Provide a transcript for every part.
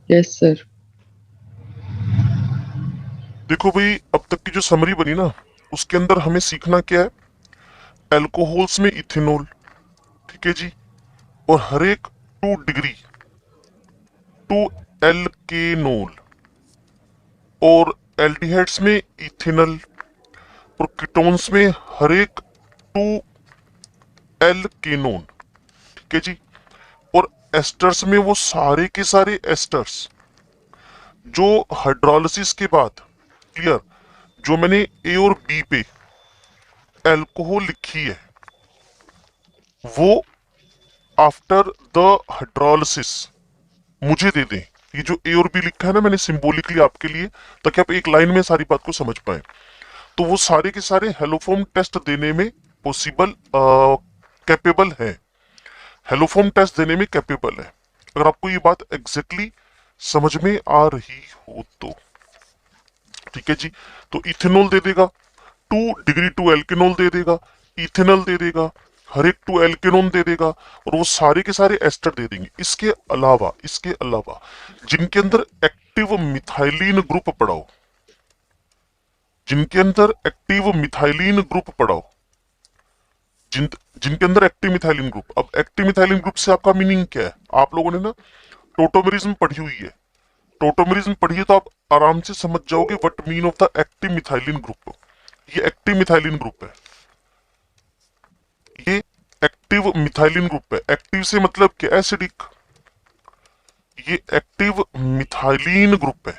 Yes sir. देखो भाई, अब तक की जो समरी बनी ना, उसके अंदर हमें सीखना क्या है। एल्कोहल्स में इथेनॉल, ठीक है जी। और हर एक 2 डिग्री टू एल्केनोल। और एल्डिहाइड्स में इथेनॉल। और कीटोन्स में हर एक 2 एल्केनोन, ठीक है जी। और एस्टर्स में वो सारे के सारे एस्टर्स जो हाइड्रोलिसिस के बाद, क्लियर, जो मैंने ए और बी पे एल्कोहल लिखी है, वो आफ्टर द हाइड्रोलिसिस मुझे दे दें। ये जो ए और बी लिखा है ना मैंने सिंबॉलिकली आपके लिए, ताकि आप एक लाइन में सारी बात को समझ पाए। तो वो सारे के सारे हेलोफॉर्म टेस्ट देने में पॉसिबल, कैपेबल है। हेलोफॉर्म टेस्ट देने में कैपेबल है। अगर आपको ये बात एग्जैक्टली exactly समझ में आ रही हो तो, ठीक है जी। तो इथेनॉल दे देगा, 2 डिग्री 2 एल्केनॉल दे देगा, इथेनॉल दे देगा, हर एक 2 एल्केनॉन दे देगा, और वो सारे के सारे एस्टर दे देंगे। इसके अलावा जिनके अंदर एक्टिव मिथाइलिन ग्रुप पड़ा हो, जिनके अंदर एक्टिव मिथाइलिन ग्रुप पड़ा हो, जिनके अंदर एक्टिव मिथाइलिन ग्रुप। अब एक्टिव मिथाइलिन ग्रुप से आपका मीनिंग क्या है? आप लोगों ने ना टोटोमेरिज्म पढ़ी हुई है। टोटोमेरिज्म पढ़िए तो आप आराम से समझ जाओगे what mean of the active methylene group. ये एक्टिव मिथाइलिन ग्रुप है। ये एक्टिव मिथाइलिन ग्रुप है। एक्टिव से मतलब क्या? एसिडिक। ये एक्टिव मिथाइलिन ग्रुप है।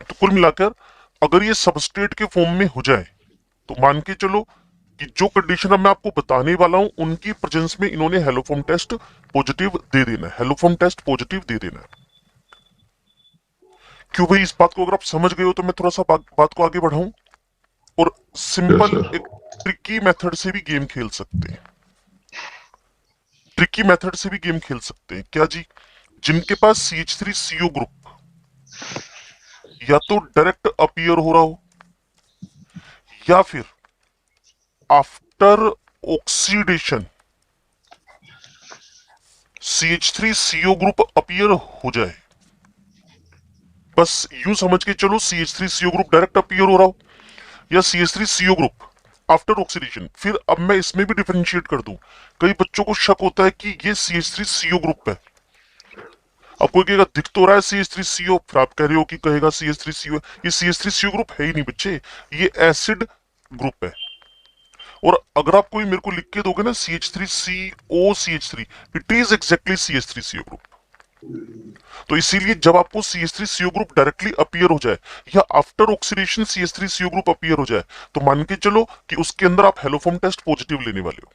तो कुल मिलाकर अगर ये सबस्ट्रेट के फॉर्म में हो जाए, तो मान के चलो कि जो कंडीशन अब मैं आपको बताने वाला हूं उनकी प्रेजेंस में इन्होंने हेलोफॉर्म टेस्ट पॉजिटिव दे देना है। हेलोफॉर्म टेस्ट पॉजिटिव दे देना है। क्यों भाई? इस बात को अगर आप समझ गए हो तो मैं थोड़ा सा बात को आगे बढ़ाऊं, और यस सिंपल सर। एक ट्रिकी मेथड से भी गेम खेल सकते हैं। ट्रिकी मेथड से भी गेम खेल सकते हैं क्या जी? जिनके पास CH3CO ग्रुप या तो डायरेक्ट अपीयर हो रहा हो, या फिर after oxidation CH3CO group appear हो जाए। बस यूं समझ के चलो, CH3CO ग्रुप डायरेक्ट अपीयर हो रहा हो, या CH3CO ग्रुप आफ्टर ऑक्सीडेशन। फिर अब मैं इसमें भी डिफरेंशिएट कर दूं। कई बच्चों को शक होता है कि ये CH3CO ग्रुप है। अब कोई कहेगा दिख तो रहा है CH3CO, फिर आप कह रहे हो कि कहेगा CH3CO है। ये CH3CO ग्रुप है ही नहीं बच्चे, ये एसिड ग्रुप है। और अगर आप कोई मेरे को लिख के दोगे ना CH3COCH3, it is exactly CH3CO group. तो इसीलिए जब आपको CH3CO ग्रुप डायरेक्टली अपीयर हो जाए, या after oxidation CH3CO group appear हो जाए, तो मान के चलो कि उसके अंदर आप हेलोफॉर्म टेस्ट पॉजिटिव लेने वाले हो।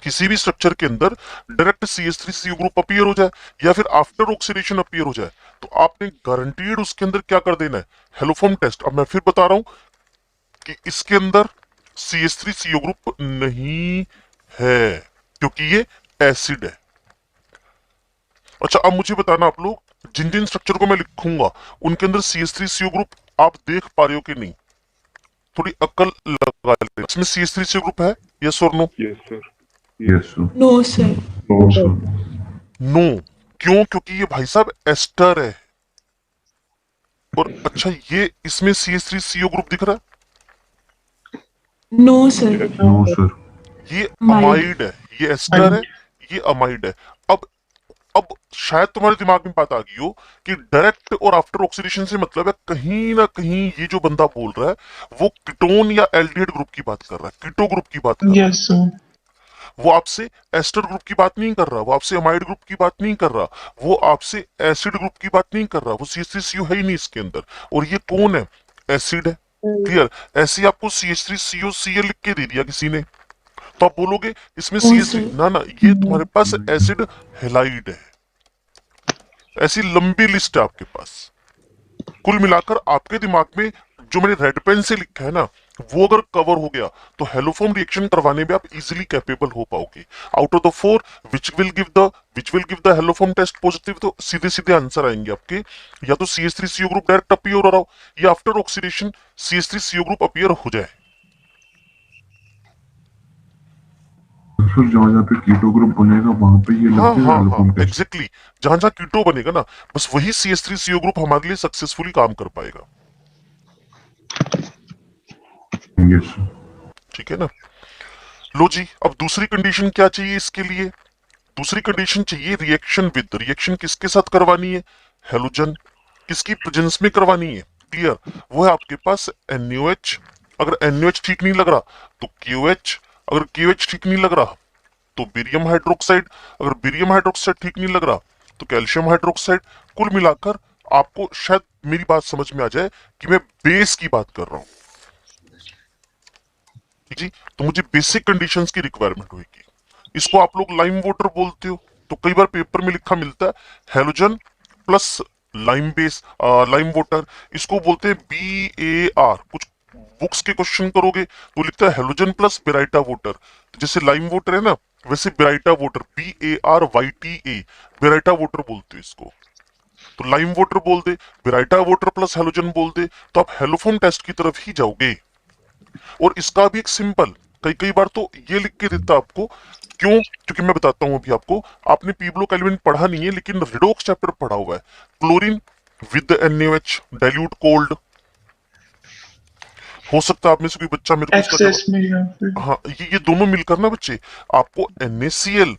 किसी भी स्ट्रक्चर के अंदर डायरेक्ट CH3CO ग्रुप अपीयर हो जाए, या फिर आफ्टर ऑक्सीडेशन अपीयर हो जाए, तो आपने गारंटीड उसके अंदर क्या कर देना है? Haloform test. अब मैं फिर बता रहा हूं कि इसके अंदर CH3CO ग्रुप नहीं है, क्योंकि ये एसिड है। अच्छा, अब मुझे बताना आप लोग, जिन जिन स्ट्रक्चर को मैं लिखूंगा उनके अंदर CH3CO ग्रुप आप देख पा रहे हो कि नहीं? थोड़ी अक्ल लगा लेते। इसमें CH3CO ग्रुप है? यस और no? Yes sir. Yes sir. No sir. No sir. No. क्यों? क्योंकि ये भाई साहब एस्टर है। और अच्छा, ये इसमें CH3CO ग्रुप दिख रहा no sir. Yes no sir. है? ये माइड। अमाइड है। ये एस्टर है, ये अमाइड है। अब अब शायद तुम्हारे दिमाग में बात आ गई हो कि डायरेक्ट और आफ्टर ऑक्सीडेशन से मतलब है, कहीं ना कहीं ये जो बंदा बोल रहा है वो कीटोन या एल्डिहाइड ग्रुप की बात कर रहा है, कीटो ग्रुप की बात कर रहा यस है। सर। वो आपसे एस्टर ग्रुप की बात नहीं कर रहा, वो आपसे अमाइड ग्रुप की बात नहीं कर रहा, वो आपसे एसिड ग्रुप की बात नहीं कर रहा। वो CH3CO है ही नहीं इसके अंदर। और ये कौन है? एसिड है। क्लियर? ऐसे ही आपको CH3COCl लिख के दे दिया किसी ने, तो आप बोलोगे इसमें नो CH3, सर। ना ना, ये तुम्हारे पास एसिड हेलाइड है। ऐसी लंबी लिस्ट है आपके पास। कुल मिलाकर आपके दिमाग में जो मैंने रेड पेन से लिखा है ना, वो अगर कवर हो गया, तो हेलोफॉर्म रिएक्शन करवाने में आप इजीली कैपेबल हो पाओगे। Out of the 4 which will give the haloform test positive, तो सीधे सीधे आंसर आएंगे आपके। या तो CH3CO ग्रुप डायरेक्ट अपीयर हो रहा हो, या after oxidation CH3CO group appear हो जाए। सर जहाँ जहाँ पे कीटो ग्रुप बनेगा वहां पे ये हाँ लगते हैं हाँ हाँ एल्कोहल टेस्ट। एग्जैक्टली, जहां जहां कीटो बनेगा ना, बस वही CH3CO ग्रुप हमारे लिए सक्सेसफुली काम कर पाएगा। Yes sir. ठीक है ना। लो जी, अब दूसरी कंडीशन क्या चाहिए इसके लिए? दूसरी कंडीशन चाहिए रिएक्शन विद। रिएक्शन किसके साथ करवानी है? हेलोजन। किसकी प्रेजेंस में करवानी है? क्लियर। वो है आपके पास NaOH। अगर NaOH ठीक नहीं लग रहा तो KOH। अगर KOH ठीक नहीं लग रहा तो बेरियम हाइड्रोक्साइड। अगर बेरियम हाइड्रोक्साइड ठीक नहीं लग रहा तो कैल्शियम हाइड्रोक्साइड। कुल मिलाकर आपको शायद मेरी बात समझ में आ जाए कि मैं बेस की बात कर रहा हूं। ठीक जी, तो मुझे बेसिक कंडीशंस की रिक्वायरमेंट होगी। इसको आप लोग लाइम वाटर बोलते हो, तो कई बार पेपर में लिखा मिलता है halogen plus lime base, lime water. इसको बोलते हैं BAR। कुछ बुक्स के क्वेश्चन करोगे तो लिखता है हेलोजन प्लस बेराइटा वाटर। तो जैसे लाइम वाटर है ना, वैसे baryta water BARYTA, baryta water बोलते हो इसको। तो लाइम वाटर बोल दे, बेराइटा वाटर प्लस हेलोजन बोल दे, तो आप हेलोफोम टेस्ट की तरफ ही जाओगे। और इसका भी एक सिंपल, कई कई बार तो ये लिख के देता आपको। क्यों? क्योंकि मैं बताता हूं अभी आपको। आपने पीब्लो कैल्विन पढ़ा नहीं है लेकिन रिडोक्स चैप्टर पढ़ा हुआ है। Chlorine with NaOH dilute cold. हो सकता है आप में से कोई बच्चा मेरे को इसका एक्सेस जवाब, में या फिर हाँ ये दोनों मिलकर ना बच्चे आपको NaCl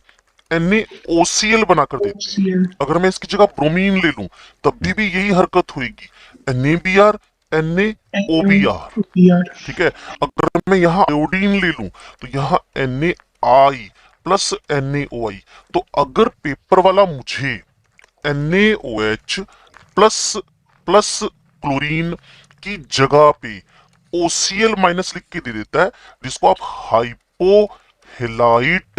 NaOCl बनाकर देते हैं। OCL अगर मैं इसकी जगह ब्रोमीन ले लूं तब भी यही हरकत होगी। NaBr NaOBr। NaOBr ठीक है। अगर मैं यहाँ आयोडीन ले लूं तो यहाँ NaI प्लस NaOI। तो अगर पेपर वाला मुझे NaOH प्लस प्लस क्लोरीन की जगह पे OCl माइनस लिख के दे देता है, जिसको आप हाइपोहेलाइट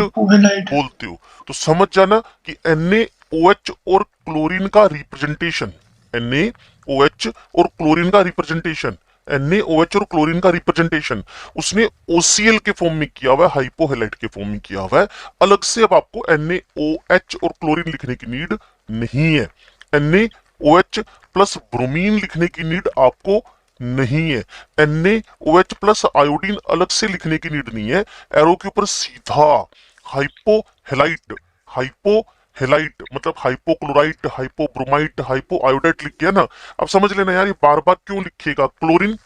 कोहेलाइट बोलते हो, तो समझ जाना कि NaOH और क्लोरीन का रिप्रेजेंटेशन, NaOH और क्लोरीन का रिप्रेजेंटेशन, NaOH और क्लोरीन का रिप्रेजेंटेशन उसने OCl के फॉर्म में किया हुआ है, हाइपोहेलाइट के फॉर्म में किया हुआ है। अलग से अब आपको NaOH और क्लोरीन लिखने की नीड नहीं है। NaOH प्लस ब्रोमीन लिखने की नीड आपको नहीं है। NaOH प्लस आयोडीन अलग से लिखने की नीड नहीं है। एरो के ऊपर सीधा हाइपोहेलाइट, हाइपोहेलाइट मतलब हाइपोक्लोराइट, हाइपोब्रोमाइट, हाइपोआयोडाइट लिख गया ना। अब समझ लेना यार ये बार बार क्यों लिखेगा। Chlorine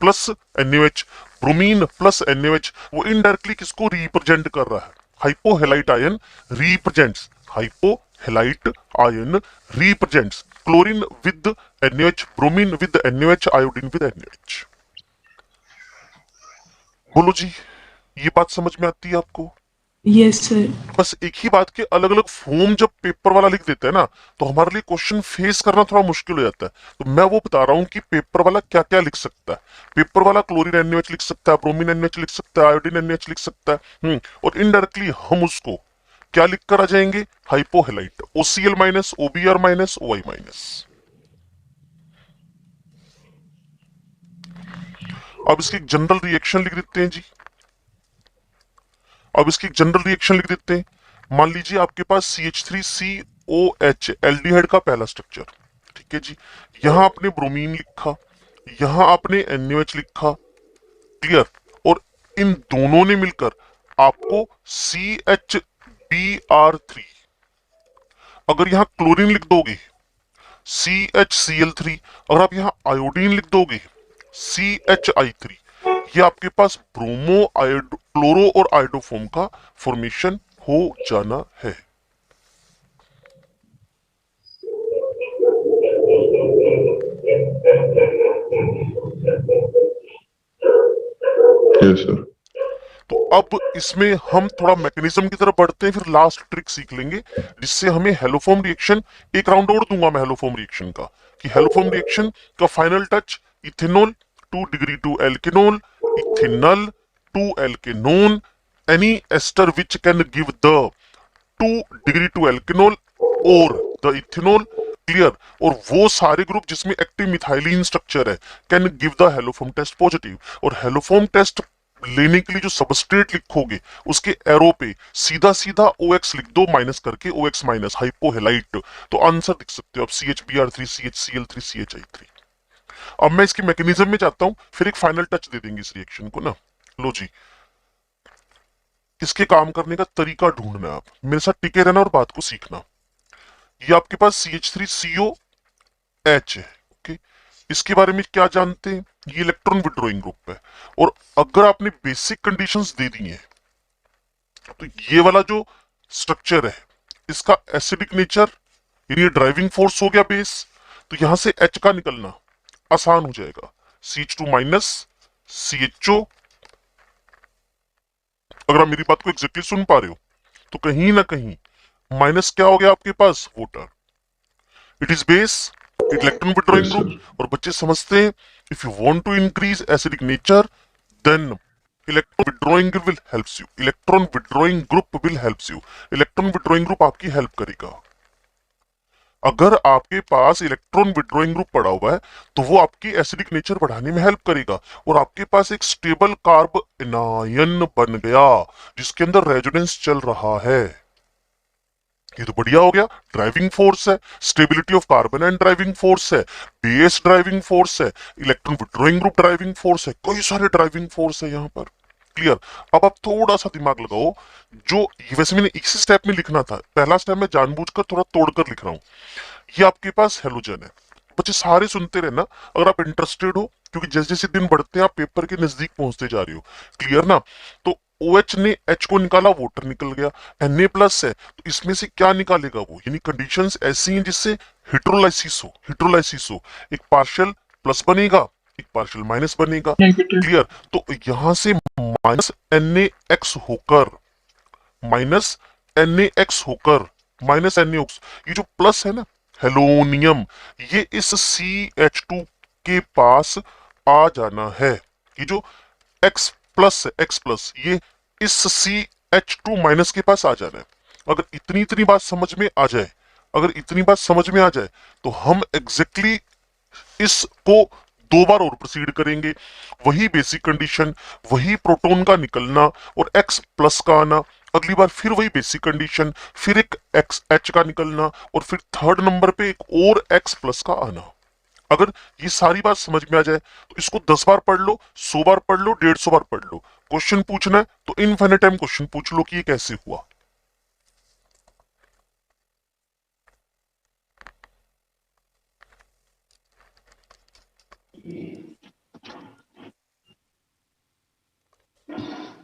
plus NaOH, bromine plus NaOH, वो इनडायरेक्टली किसको रिप्रेजेंट कर रहा है? Hypohalite ion represents, hypohalite ion represents chlorine with NaOH, bromine with NaOH, iodine with NaOH। बोलो जी, ये बात समझ में आती है आपको? Yes sir. बस एक ही बात के अलग अलग फॉर्म जब पेपर वाला लिख देता है ना, तो हमारे लिए क्वेश्चन फेस करना थोड़ा मुश्किल हो जाता है। तो मैं वो बता रहा हूँ कि पेपर वाला क्या क्या लिख सकता है। पेपर वाला क्लोरीन NaOH लिख सकता है, ब्रोमीन NaOH लिख सकता है, आयोडीन NaOH लिख सकता है। और इनडायरेक्टली हम उसको क्या लिख कर आ जाएंगे? हाइपोहेलाइट, OCl minus, OBr minus, OI minus. अब इसकी एक जनरल रिएक्शन लिख देते हैं जी। अब इसकी एक जनरल रिएक्शन लिख देते हैं। मान लीजिए आपके पास CH3COH एल्डिहाइड का पहला स्ट्रक्चर। ठीक है जी। यहां आपने ब्रोमीन लिखा, यहां आपने NaOH लिखा। क्लियर। और इन दोनों ने मिलकर आपको CHBr3। अगर यहां क्लोरीन लिख दोगे CHCl3, अगर आप यहां आयोडीन लिख दोगे CHI3, ये आपके पास ब्रोमो आयोडो क्लोरो और आयोडोफॉर्म का फॉर्मेशन हो जाना है। Yes sir. तो अब इसमें हम थोड़ा मैकेनिज्म की तरफ बढ़ते हैं, फिर लास्ट ट्रिक सीख लेंगे जिससे हमें हेलोफॉर्म रिएक्शन, एक राउंड और दूंगा मैं हेलोफॉर्म रिएक्शन का, कि हेलोफॉर्म रिएक्शन का final touch ethanol 2 degree to alkanol, ethanol to alkanone, any ester which can give the 2 degree to alkanol और द इथेनॉल। क्लियर। और वो सारे ग्रुप जिसमें एक्टिव मिथाइलिन स्ट्रक्चर है can give the haloform test positive. और haloform test लेने के लिए जो सबस्ट्रेट लिखोगे उसके एरो पे सीधा सीधा OX लिख दो, माइनस करके OX माइनस, हाइपोहेलाइट। तो आंसर लिख सकते हो आप CHBr3, CHCl3, CHI3। अब मैं इसकी मैकेनिज्म में जाता हूं, फिर एक फाइनल टच दे देंगे इस रिएक्शन को ना। लो जी, इसके काम करने का तरीका ढूंढना है। आप मेरे साथ टिके रहना और बात को सीखना। ये आपके पास CH3COH है। ओके, इसके बारे में क्या जानते हैं? ये इलेक्ट्रॉन विड्रॉइंग ग्रुप है। और अगर आपने बेसिक कंडीशंस दे दी हैं तो ये वाला जो स्ट्रक्चर है इसका एसिडिक नेचर, यानी ड्राइविंग फोर्स हो गया बेस, तो यहां से H का निकलना आसान हो जाएगा। CH2 minus CHO। अगर आप मेरी बात को एग्जैक्टली सुन पा रहे हो तो कहीं ना कहीं माइनस क्या हो गया आपके पास? Water. It is base, electron withdrawing Yes, group. sir. और बच्चे समझते हैं if you want to increase acidic nature then electron withdrawing will helps you. Electron withdrawing group will helps you. Electron withdrawing group आपकी help करेगा। अगर आपके पास electron withdrawing group पड़ा हुआ है तो वो आपकी एसिडिक नेचर बढ़ाने में हेल्प करेगा। और आपके पास एक स्टेबल कार्ब एनायन बन गया जिसके अंदर रेजोनेंस चल रहा है। ये तो बढ़िया हो गया। ड्राइविंग फोर्स है, stability of carbon and driving force है, बेस ड्राइविंग फोर्स है, electron withdrawing group driving force है, कई सारे ड्राइविंग फोर्स है यहाँ पर। क्लियर? अब आप थोड़ा सा दिमाग लगाओ। जो वैसे मैंने इसी स्टेप में लिखना था, पहला स्टेप मैं जानबूझकर थोड़ा तोड़कर लिख रहा हूँ। ये आपके पास हेलोजन है। बच्चे सारे सुनते रहना अगर आप इंटरेस्टेड हो, क्योंकि जैसे जैसे दिन बढ़ते हैं आप पेपर के नजदीक पहुंचते जा रहे हो। क्लियर ना? तो OH ने H को निकाला, वाटर निकल गया। Na प्लस है तो इसमें से क्या निकालेगा वो? यानी कंडीशंस ऐसी हैं जिससे हिड्रोलाइसिस हो। हिड्रोलाइसिस हो, एक पार्शियल प्लस बनेगा, एक पार्शियल माइनस बनेगा। Negative. क्लियर? तो यहां से माइनस NaX होकर, माइनस NaX होकर, माइनस NaOX, ये जो प्लस है ना हेलोनियम, ये इस CH2 के पास आ जाना है। ये जो X प्लस है, X प्लस, ये इस CH2 माइनस के पास आ जाना है। अगर इतनी इतनी बात समझ में आ जाए, अगर इतनी बात समझ में आ जाए तो हम एग्जैक्टली इसको दो बार और प्रोसीड करेंगे। वही बेसिक कंडीशन, वही प्रोटॉन का निकलना और X प्लस का आना। अगली बार फिर वही बेसिक कंडीशन, फिर एक H का निकलना और फिर थर्ड नंबर पे एक और X प्लस का आना। अगर ये सारी बात समझ में आ जाए तो इसको 10 बार पढ़ लो, 100 बार पढ़ लो, 150 बार पढ़ लो। क्वेश्चन पूछना है तो इनफाइनाइट टाइम क्वेश्चन पूछ लो कि ये कैसे हुआ।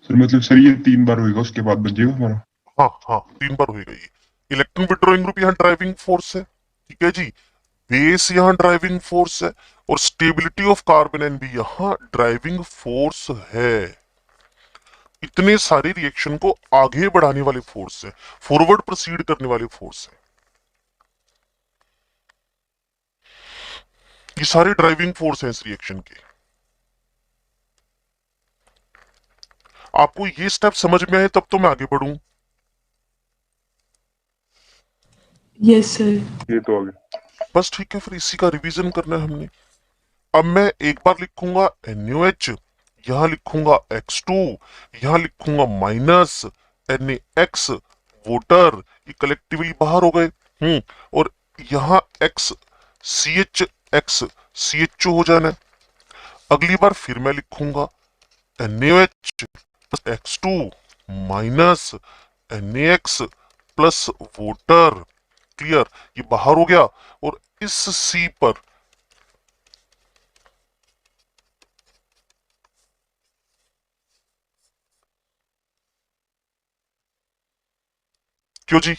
सर मतलब सर ये 3 बार होएगा उसके बाद बन जाएगा हमारा। हाँ हाँ, 3 बार होएगा ये। इलेक्ट्रॉन विड्रॉइंग ग्रुप यहाँ ड्राइविंग फोर्स है, ठीक है जी। बेस यहाँ ड्राइविंग फोर्स है और स्टेबिलिटी ऑफ कार्बन एन भी यहाँ ड्राइविंग फोर्स है। इतने सारे रिएक्शन को आगे बढ़ाने वाले फोर्स है, फॉरवर्ड प्रोसीड करने वाले फोर्स है। ये सारे ड्राइविंग फोर्स हैं इस रिएक्शन के। आपको ये स्टेप समझ में आए तब तो मैं आगे बढ़ूं। Yes, sir. ये तो आ गया। बस ठीक है, फिर इसी का रिवीजन करना है हमने। अब मैं एक बार लिखूंगा NaOH, यहां लिखूंगा X2, यहां लिखूंगा माइनस NaX, वोटर, ये कलेक्टिवली बाहर हो गए। और यहाँ X CH CHO हो जाना है। अगली बार फिर मैं लिखूंगा NaOH plus X2 minus NaX plus voter. Clear? ये बाहर हो गया और इस C पर क्यों जी?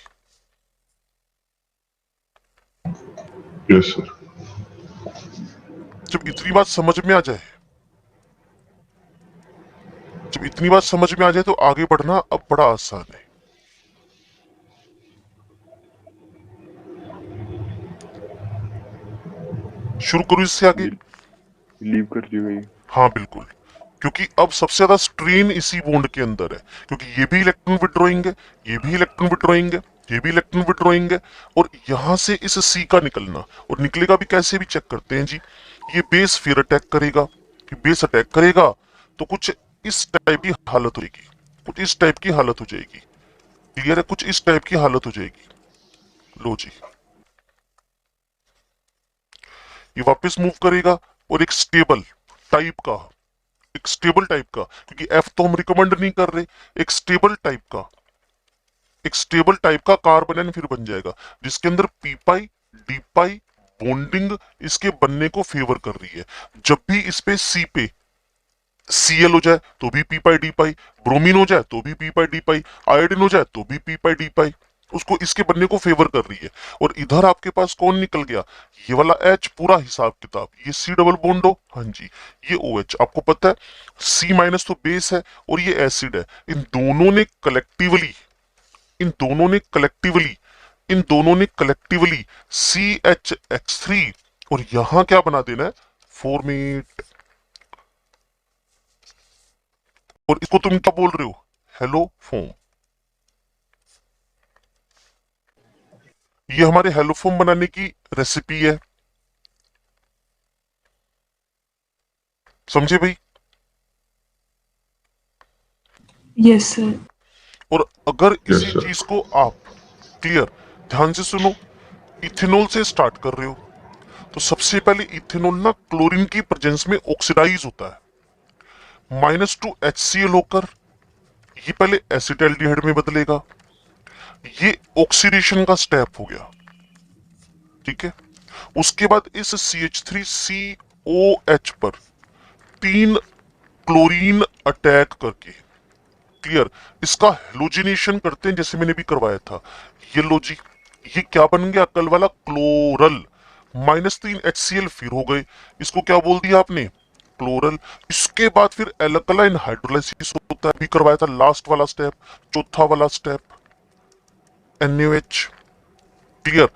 Yes sir. जब इतनी बात समझ में आ जाए, जब इतनी बात समझ में आ जाए तो आगे बढ़ना अब बड़ा आसान है। शुरू करूं इससे आगे? लीव कर दिएगा ये। हाँ बिल्कुल, क्योंकि अब सबसे ज्यादा स्ट्रेन इसी बॉन्ड के अंदर है, क्योंकि ये भी इलेक्ट्रॉन विड्रॉइंग है, ये भी इलेक्ट्रॉन विड्रॉइंग है, ये भी इलेक्ट्रॉन विड्रॉइंग है। और यहां से इस C का निकलना, और निकलेगा भी कैसे भी चेक करते हैं जी। ये बेस फिर अटैक करेगा, कि बेस अटैक करेगा तो कुछ इस टाइप की हालत होगी, कुछ इस टाइप की हालत हो जाएगी। क्लियर है? कुछ इस टाइप की हालत हो जाएगी। लो जी, ये वापस मूव करेगा और एक स्टेबल टाइप का एक स्टेबल टाइप का, क्योंकि एफ तो हम रिकमेंड नहीं कर रहे, एक स्टेबल टाइप का, एक स्टेबल टाइप का कार्बन एन फिर बन जाएगा, जिसके अंदर पी पाई डी पाई बॉन्डिंग इसके बनने को फेवर कर रही है। जब भी इस पे सी पे Cl हो जाए तो भी पी पाई डी पाई, ब्रोमीन हो जाए तो भी पी पाई डी पाई, आयोडीन हो जाए तो भी पी पाई डी पाई, उसको इसके बनने को फेवर कर रही है। और इधर आपके पास कौन निकल गया, ये वाला H पूरा हिसाब किताब, ये C डबल बॉन्ड हो, हाँ जी, ये OH आपको पता है, C माइनस तो बेस है और ये एसिड है। इन दोनों ने कलेक्टिवली CHX3 और यहां क्या बना देना है, फॉर्मेट। और इसको तुम क्या बोल रहे हो, हेलो फोम। ये हमारे हेलो फोम बनाने की रेसिपी है, समझे भाई। Yes, sir. और अगर Yes, इसी sir. चीज को आप क्लियर ध्यान से सुनो, इथेनॉल से स्टार्ट कर रहे हो तो सबसे पहले इथेनॉल ना क्लोरीन की प्रेजेंस में ऑक्सीडाइज होता है, -2 HCl होकर ये पहले एसिटाल्डिहाइड में बदलेगा। ये ऑक्सीडेशन का स्टेप हो गया, ठीक है। उसके बाद इस CH3COH पर 3 क्लोरीन अटैक करके क्लियर इसका हेलोजिनेशन करते हैं, जैसे मैंने भी करवाया था। ये लो जी, ये क्या बन गया, कल वाला क्लोरल, -3 HCl फिर हो गए, इसको क्या बोल दिया आपने, क्लोरल। इसके बाद फिर एल्कलाइन हाइड्रोलाइसिस होता है, भी करवाया था, लास्ट वाला स्टेप, चौथा वाला स्टेप, NaOH, क्लियर।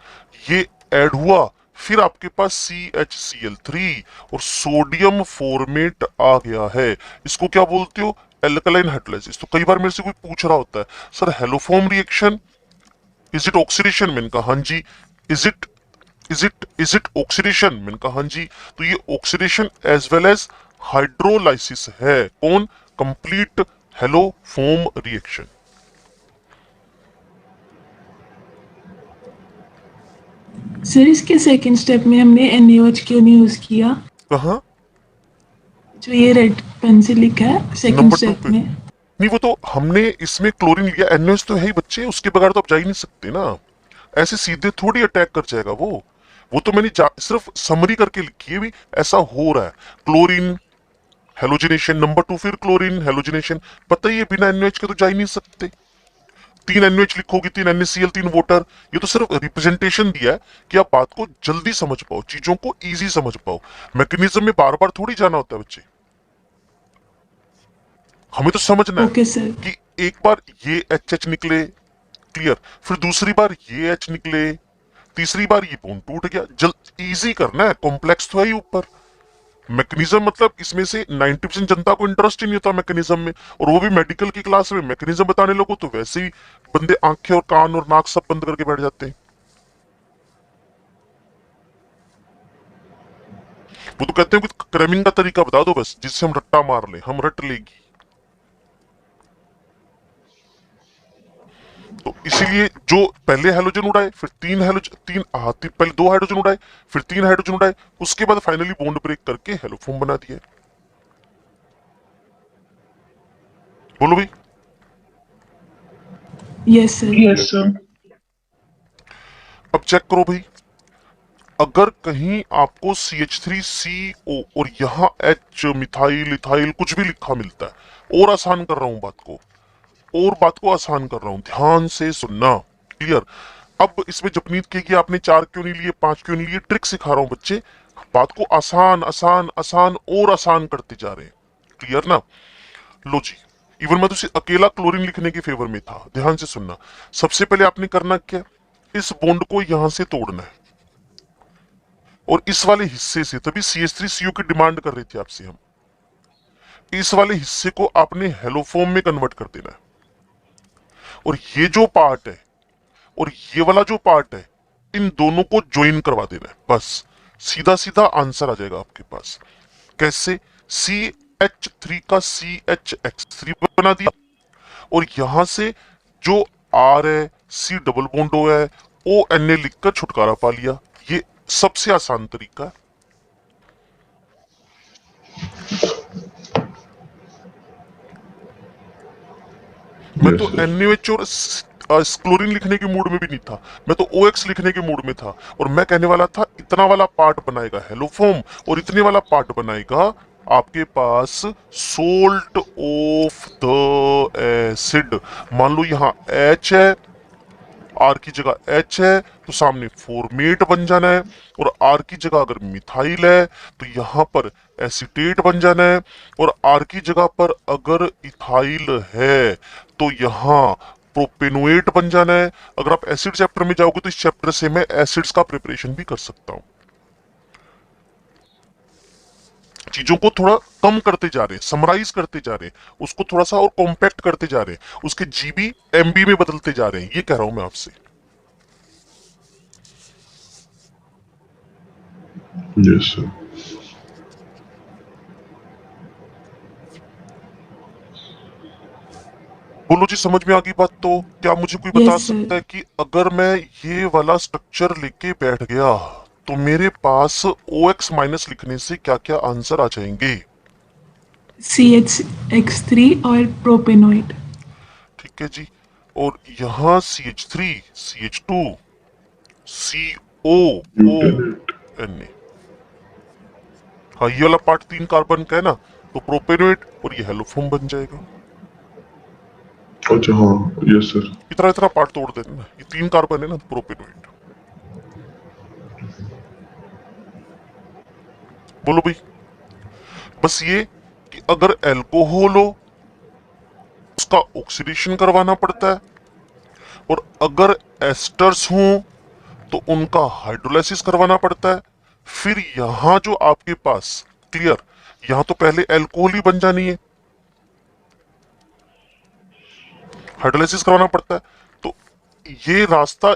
ये ऐड हुआ, फिर आपके पास CHCl3 और सोडियम फॉर्मेट आ गया है, इसको क्या बोलते हो, एल्कलाइन हाइड्रोलाइसिस। तो कई बार मेरे से कोई पूछ रहा होता है, sir haloform reaction is it oxidation, मैंने कहा हाँ जी। इज इट ऑक्सीडेशन, मैंने कहा हाँ जी। तो ये oxidation as well as hydrolysis है, कौन, कंप्लीट हेलोफॉर्म रिएक्शन। सर इसके सेकंड स्टेप में हमने NaOH क्यों नहीं यूज किया, कहा, जो ये रेड पेन से लिखा है सेकंड नंबर 2 स्टेप पे में। नहीं, वो तो हमने इसमें क्लोरीन लिया, NaOH तो है ही बच्चे, उसके बगैर तो आप जा ही नहीं सकते ना, ऐसे सीधे थोड़ी अटैक कर जाएगा वो तो मैंने सिर्फ समरी करके लिखी है भी, ऐसा हो रहा है। क्लोरीन हेलोजिनेशन, नंबर 2 फिर क्लोरीन हेलोजिनेशन, पता ही है बिना NaOH के तो जा ही नहीं सकते। 3 NaOH लिखोगे, 3 NaCl, 3 वाटर, ये तो सिर्फ रिप्रेजेंटेशन दिया है कि आप बात को जल्दी समझ पाओ, चीजों को इजी समझ पाओ। मैकेनिज्म में बार बार थोड़ी जाना होता है बच्चे, हमें तो समझना है ओके सर। कि एक बार ये HH निकले, क्लियर, फिर दूसरी बार ये H निकले, तीसरी बार ये बॉन्ड टूट गया, जल्द इजी करना है, कॉम्प्लेक्स तो है ही ऊपर। मैकेनिज्म मतलब इसमें से 90% जनता को इंटरेस्ट ही नहीं होता मैकेनिज्म में, और वो भी मेडिकल की क्लास में मैकेनिज्म बताने लोगों तो वैसे ही बंदे आंखें और कान और नाक सब बंद करके बैठ जाते हैं। वो तो कहते हैं कुछ क्रैमिंग का तरीका बता दो बस, जिससे हम रट्टा मार ले, हम रट लेगी। तो इसीलिए जो पहले हाइड्रोजन उड़ाए, फिर पहले 2 हाइड्रोजन उड़ाए, फिर 3 हाइड्रोजन उड़ाए, उसके बाद फाइनली बॉन्ड ब्रेक करके हेलोफॉर्म बना दिया। बोलो भाई। Yes sir. Yes, sir. अब चेक करो भाई, अगर कहीं आपको CH3CO और यहाँ H मिथाइल इथाइल कुछ भी लिखा मिलता है, और आसान कर रहा हूं बात को, और बात को आसान कर रहा हूं, ध्यान से सुनना, क्लियर। अब इसमें जपनीत कहेगी आपने 4 क्यों नहीं लिए, 5 क्यों नहीं लिए, ट्रिक सिखा रहा हूं बच्चे, बात को आसान आसान आसान और आसान करते जा रहे हैं, क्लियर ना। लो जी, इवन मैं तो अकेला क्लोरीन लिखने के फेवर में था, ध्यान से सुनना। सबसे पहले आपने करना क्या, इस बॉन्ड को यहां से तोड़ना है, और इस वाले हिस्से से, तभी CH3CO की डिमांड कर रहे थे आपसे हम, इस वाले हिस्से को आपने हेलोफॉर्म में कन्वर्ट कर देना है, और ये जो पार्ट है और ये वाला जो पार्ट है, इन दोनों को ज्वाइन करवा देना है, बस सीधा सीधा आंसर आ जाएगा आपके पास। कैसे, CH3 का CHX3 बना दिया, और यहां से जो R है, C डबल बॉन्ड O है, ONA लिखकर छुटकारा पा लिया। ये सबसे आसान तरीका है। मैं Yes, तो sir. NaOH और क्लोरीन लिखने के मूड में भी नहीं था, मैं तो OX लिखने के मूड में था। और मैं कहने वाला था इतना वाला पार्ट बनाएगा हेलोफॉर्म और इतने वाला पार्ट बनाएगा आपके पास सोल्ट ऑफ द एसिड। मान लो यहाँ H है, आर की जगह एच है, तो सामने फॉर्मेट बन जाना है। और आर की जगह अगर मिथाइल है तो यहाँ पर एसीटेट बन जाना है। और आर की जगह पर अगर इथाइल है तो यहाँ प्रोपेनोएट बन जाना है। अगर आप एसिड चैप्टर में जाओगे तो इस चैप्टर से मैं एसिड्स का प्रिपरेशन भी कर सकता हूँ। चीजों को थोड़ा कम करते जा रहे हैं, समराइज करते जा रहे हैं, उसको थोड़ा सा और कॉम्पैक्ट करते जा रहे हैं, उसके जीबी एमबी में बदलते जा रहे हैं। ये कह रहा हूं मैं आपसे। Yes, sir. बोलो जी, समझ में आ गई बात? तो क्या मुझे कोई बता Yes, sir. सकता है कि अगर मैं ये वाला स्ट्रक्चर लेके बैठ गया तो मेरे पास OX माइनस लिखने से क्या क्या आंसर आ जाएंगे? CHX3 और प्रोपेनोइड। ठीक है जी। और यहाँ CH3, CH2, COO, Lieutenant. Na। हाँ, ये वाला पार्ट 3 कार्बन का है ना, तो प्रोपेनोएट और ये हेलोफॉर्म बन जाएगा। अच्छा हाँ, yes sir. इतना इतना पार्ट तोड़ देना ना, ये 3 कार्बन है ना, प्रोपेनोएट। बोलो भाई। बस ये कि अगर अल्कोहल हो उसका ऑक्सीडेशन करवाना पड़ता है, और अगर एस्टर्स हों तो उनका हाइड्रोलाइसिस करवाना पड़ता है। फिर यहां जो आपके पास, क्लियर, यहां तो पहले अल्कोहल ही बन जानी है, हाइड्रोलाइसिस करवाना पड़ता है, तो ये रास्ता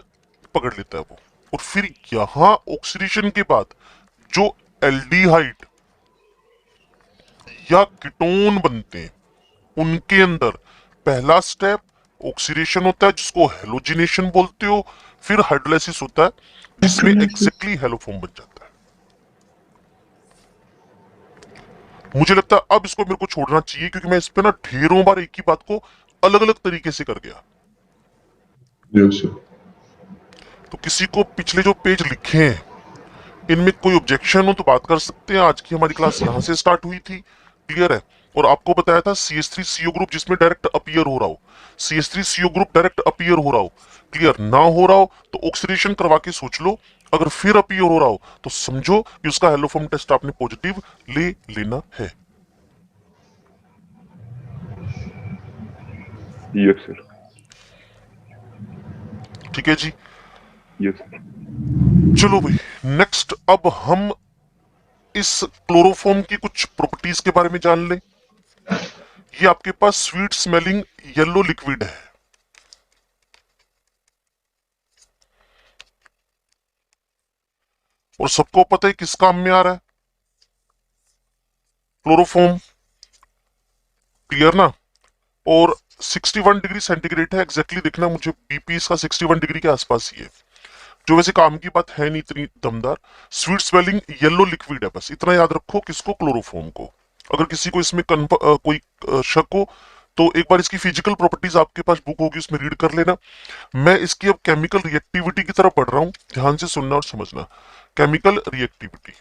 पकड़ लेता है वो। और फिर यहां ऑक्सीडेशन के बाद जो एल्डिहाइड या कीटोन बनते हैं उनके अंदर पहला स्टेप ऑक्सीडेशन होता है जिसको हेलोजिनेशन बोलते हो। फिर हाइड्रोलाइसिस होता है जिसमें एग्जैक्टली हेलोफॉर्म बन जाता है। मुझे लगता है अब इसको मेरे को छोड़ना चाहिए क्योंकि मैं इस पे ना ढेरों बार एक ही बात को अलग अलग तरीके से कर गया। Yes sir. तो किसी को पिछले जो पेज लिखे हैं इनमें कोई ऑब्जेक्शन हो तो बात कर सकते हैं। आज की हमारी क्लास यहाँ से स्टार्ट हुई थी, क्लियर है। और आपको बताया था CH3CO ग्रुप जिसमें डायरेक्ट अपीयर हो रहा हो, CH3CO ग्रुप डायरेक्ट अपीयर हो रहा हो, क्लियर ना हो रहा हो तो ऑक्सीडेशन करवा के सोच लो। अगर फिर अपीयर हो रहा हो तो समझो कि उसका हेलोफॉर्म टेस्ट आपने पॉजिटिव ले लेना है। Yes sir. ठीक है जी। Yes sir. चलो भाई, नेक्स्ट अब हम इस क्लोरोफॉर्म की कुछ प्रॉपर्टीज के बारे में जान लें। ये आपके पास स्वीट स्मेलिंग येलो लिक्विड है, और सबको पता है किस काम में आ रहा है, क्लोरोफॉर्म, क्लियर ना। और 61 डिग्री सेंटीग्रेड है एग्जैक्टली, देखना मुझे बीपी इसका 61 डिग्री के आसपास ही है, जो वैसे काम की बात है नहीं इतनी दमदार। स्वीट स्मेलिंग येलो लिक्विड है, बस इतना याद रखो। किसको? क्लोरोफॉर्म को। अगर किसी को इसमें कोई शक हो तो एक बार इसकी फिजिकल प्रॉपर्टीज आपके पास बुक होगी उसमें रीड कर लेना। मैं इसकी अब केमिकल रिएक्टिविटी की तरफ बढ़ रहा हूं, ध्यान से सुनना और समझना। केमिकल रिएक्टिविटी,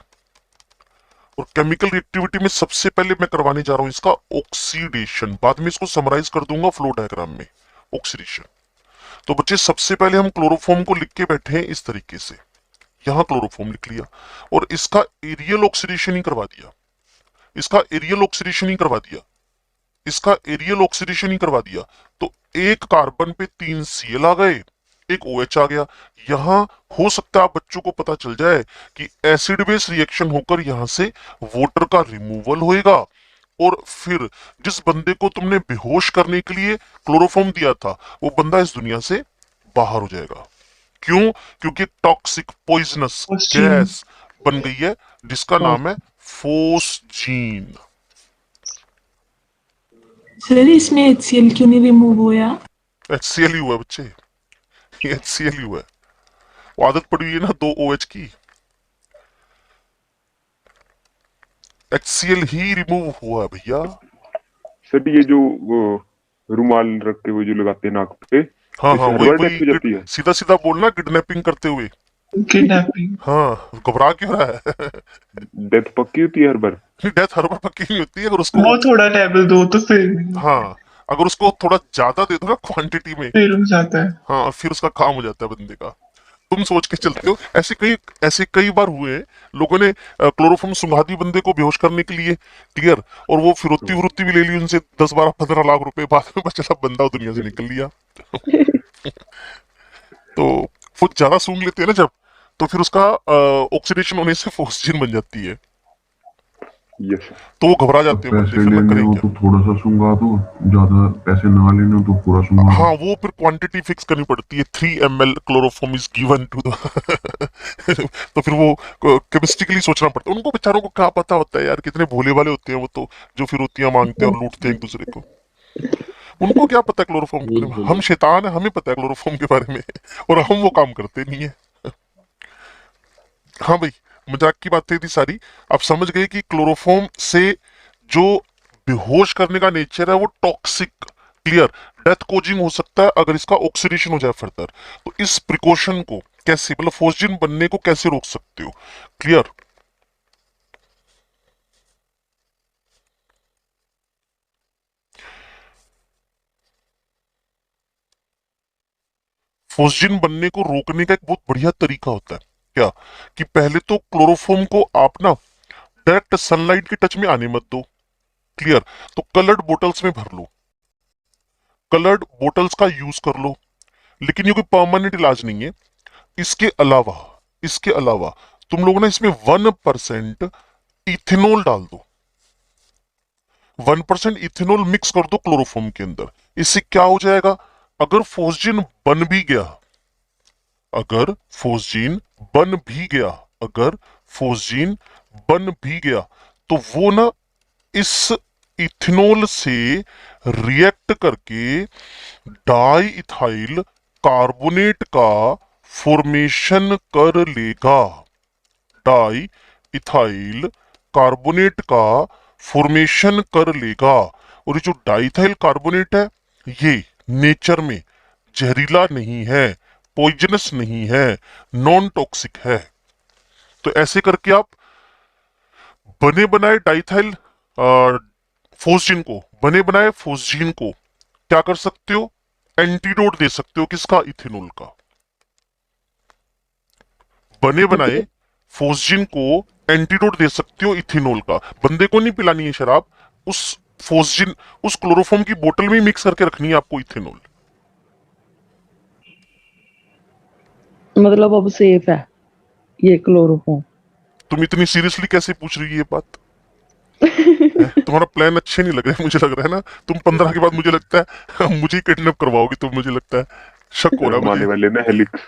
और केमिकल रिएक्टिविटी में सबसे पहले मैं करवाने जा रहा हूं इसका ऑक्सीडेशन, बाद में इसको समराइज कर दूंगा फ्लो डायग्राम में। ऑक्सीडेशन, तो बच्चे सबसे पहले हम क्लोरोफॉर्म को लिख के बैठे हैं इस तरीके से। यहां क्लोरोफॉर्म लिख लिया और इसका एरियल ऑक्सीडेशन ही करवा दिया, इसका एरियल ऑक्सीडेशन ही करवा दिया, इसका एरियल ऑक्सीडेशन ही करवा दिया। तो एक कार्बन पे 3 Cl आ गए, एक OH आ गया। यहां हो सकता है आप बच्चों को पता चल जाए कि एसिड बेस रिएक्शन होकर यहां से वाटर का रिमूवल होएगा, और फिर जिस बंदे को तुमने बेहोश करने के लिए क्लोरोफॉर्म दिया था वो बंदा इस दुनिया से बाहर हो जाएगा। क्यों? क्योंकि टॉक्सिक पॉइजनस गैस बन गई है जिसका नाम है फोस्जीन। सर इसमें HCl क्यों नहीं रिमूव हुआ? HCl ही हुआ है बच्चे, ये HCl ही हुआ है। वो आदत पड़ी हुई है ना 2 OH की, HCl ही रिमूव हुआ है भैया। सर ये जो वो रुमाल रख के वो जो लगाते हैं नाक पे, हाँ हाँ, इससे हर वही बार वही डेथ हो जाती है। सीधा सीधा बोलना, किडनैपिंग करते हुए। किडनैपिंग। हाँ, घबरा क्यों रहा है? डेथ पक्की होती है हर बार। नहीं, डेथ हर बार पक्की नहीं होती है, अगर उसको, वो थोड़ा टेबल दो तो फिर हाँ, अगर उसको थोड़ा ज्यादा दे दो ना क्वांटिटी में, फिर हो जाता है। हाँ, फिर उसका काम हो जाता है बंदे का। तुम सोच के चलते हो, ऐसे कई बार हुए हैं, लोगों ने क्लोरोफॉर्म सुंघा दी बंदे को बेहोश करने के लिए, क्लियर, और वो फिरौती वुरौती भी ले ली उनसे 10 12 15 लाख रुपए, बाद में बचा बंदा दुनिया से निकल लिया। तो वो ज्यादा सूंघ लेते हैं ना जब, तो फिर उसका ऑक्सीडेशन होने से फोस्जिन बन जाती है, यस सर। तो वो घबरा अब जाते हैं बंदे, पैसे फिर ना लेने करें हो क्या। तो थोड़ा सा सुंघा दो, ज्यादा पैसे ना लेने हो तो पूरा सुंघा दो। हाँ, वो फिर क्वांटिटी फिक्स करनी पड़ती है, 3 ml chloroform is given to the तो फिर वो केमिस्टिकली सोचना पड़ता है, उनको बेचारों को क्या पता होता है यार, कितने भोले वाले होते हैं वो तो, जो फिरौतियां मांगते हैं और लूटते हैं एक दूसरे को। उनको क्या पता है क्लोरोफॉर्म के बारे में, हम शैतान है, हमें पता है क्लोरोफॉर्म के बारे में, और हम वो काम करते नहीं है। हाँ भाई, मजाक की बातें थी सारी, आप समझ गए कि क्लोरोफॉर्म से जो बेहोश करने का नेचर है वो टॉक्सिक, क्लियर, डेथ कोजिंग हो सकता है अगर इसका ऑक्सीडेशन हो जाए फर्दर। तो इस प्रिकॉशन को कैसे, मतलब फोस्जिन बनने को कैसे रोक सकते हो, क्लियर। फोस्जिन बनने को रोकने का एक बहुत बढ़िया तरीका होता है, क्या, कि पहले तो क्लोरोफॉर्म को आप ना डायरेक्ट सनलाइट के टच में आने मत दो, क्लियर, तो कलर्ड बोटल्स में भर लो, कलर्ड बोटल्स का यूज कर लो, लेकिन ये कोई परमानेंट इलाज नहीं है। इसके अलावा तुम लोग ना इसमें 1% इथेनॉल डाल दो, 1% इथेनॉल मिक्स कर दो क्लोरोफॉर्म के अंदर। इससे क्या हो जाएगा, अगर फोस्जिन बन भी गया, अगर फोस्जिन बन भी गया अगर फोस्जिन बन भी गया, तो वो ना इस इथेनॉल से रिएक्ट करके डाई इथाइल कार्बोनेट का फॉर्मेशन कर लेगा, डाई इथाइल कार्बोनेट का फॉर्मेशन कर लेगा। और ये जो डाइथाइल कार्बोनेट है, ये नेचर में जहरीला नहीं है, पॉइजनस नहीं है, नॉन टॉक्सिक है। तो ऐसे करके आप बने बनाए डाइथाइल फोस्जिन को, बने बनाए फोस्जिन को क्या कर सकते हो, एंटीडोट दे सकते हो, किसका, इथेनॉल का। बने बनाए फोस्जिन को एंटीडोट दे सकते हो इथेनॉल का। बंदे को नहीं पिलानी है शराब, उस फोस्जिन, उस क्लोरोफॉर्म की बोतल में मिक्स करके रखनी है आपको इथेनॉल। मतलब अब सेफ है ये क्लोरोफॉर्म। तुम इतनी सीरियसली कैसे पूछ रही है ये बात? तुम्हारा प्लान अच्छे नहीं लग रहे, मुझे लग रहा है ना, तुम 15 के बाद मुझे लगता है मुझे किडनैप करवाओगी तुम, मुझे लगता है, शक हो रहा है हम आने मुझे। वाले ना हेलिक्स।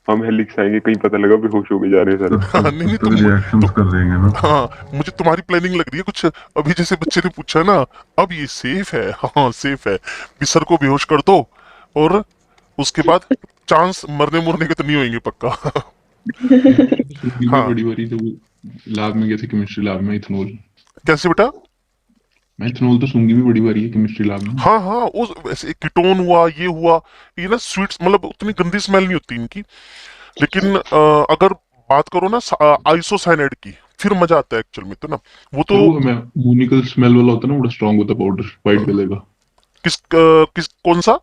हम हेलिक्स आएंगे, कहीं पता लगा बेहोश हो के जा रहे हैं सारे। हाँ, नहीं नहीं, तब तक रिएक्शंस कर देंगे ना। हाँ, मुझे तुम्हारी प्लानिंग लग रही है कुछ, अभी जैसे बच्चे ने पूछा ना, अब ये सेफ है, हाँ सेफ है, बिसर को बेहोश कर दो, और उसके बाद चांस मरने मुरने के तो नहीं होंगे पक्का। हाँ, बड़ी बारी तो लैब में गए थे, केमिस्ट्री लैब में, इथेनॉल। कैसे बेटा? मैं इथेनॉल तो सूंघी भी बड़ी बारी है केमिस्ट्री लैब में। हाँ हाँ, उस ऐसे कीटोन हुआ, ये हुआ, ये ना स्वीट्स, मतलब उतनी गंदी स्मेल नहीं होती इनकी, लेकिन अगर बात करो ना आइसोसाइनाइड की, फिर मजा आता है एक्चुअल में तो ना, वो तो वो मैं मोनिकल स्मेल वाला होता है ना, बड़ा स्ट्रांग होता है पाउडर, वाइट कलर का। किस कौन सा?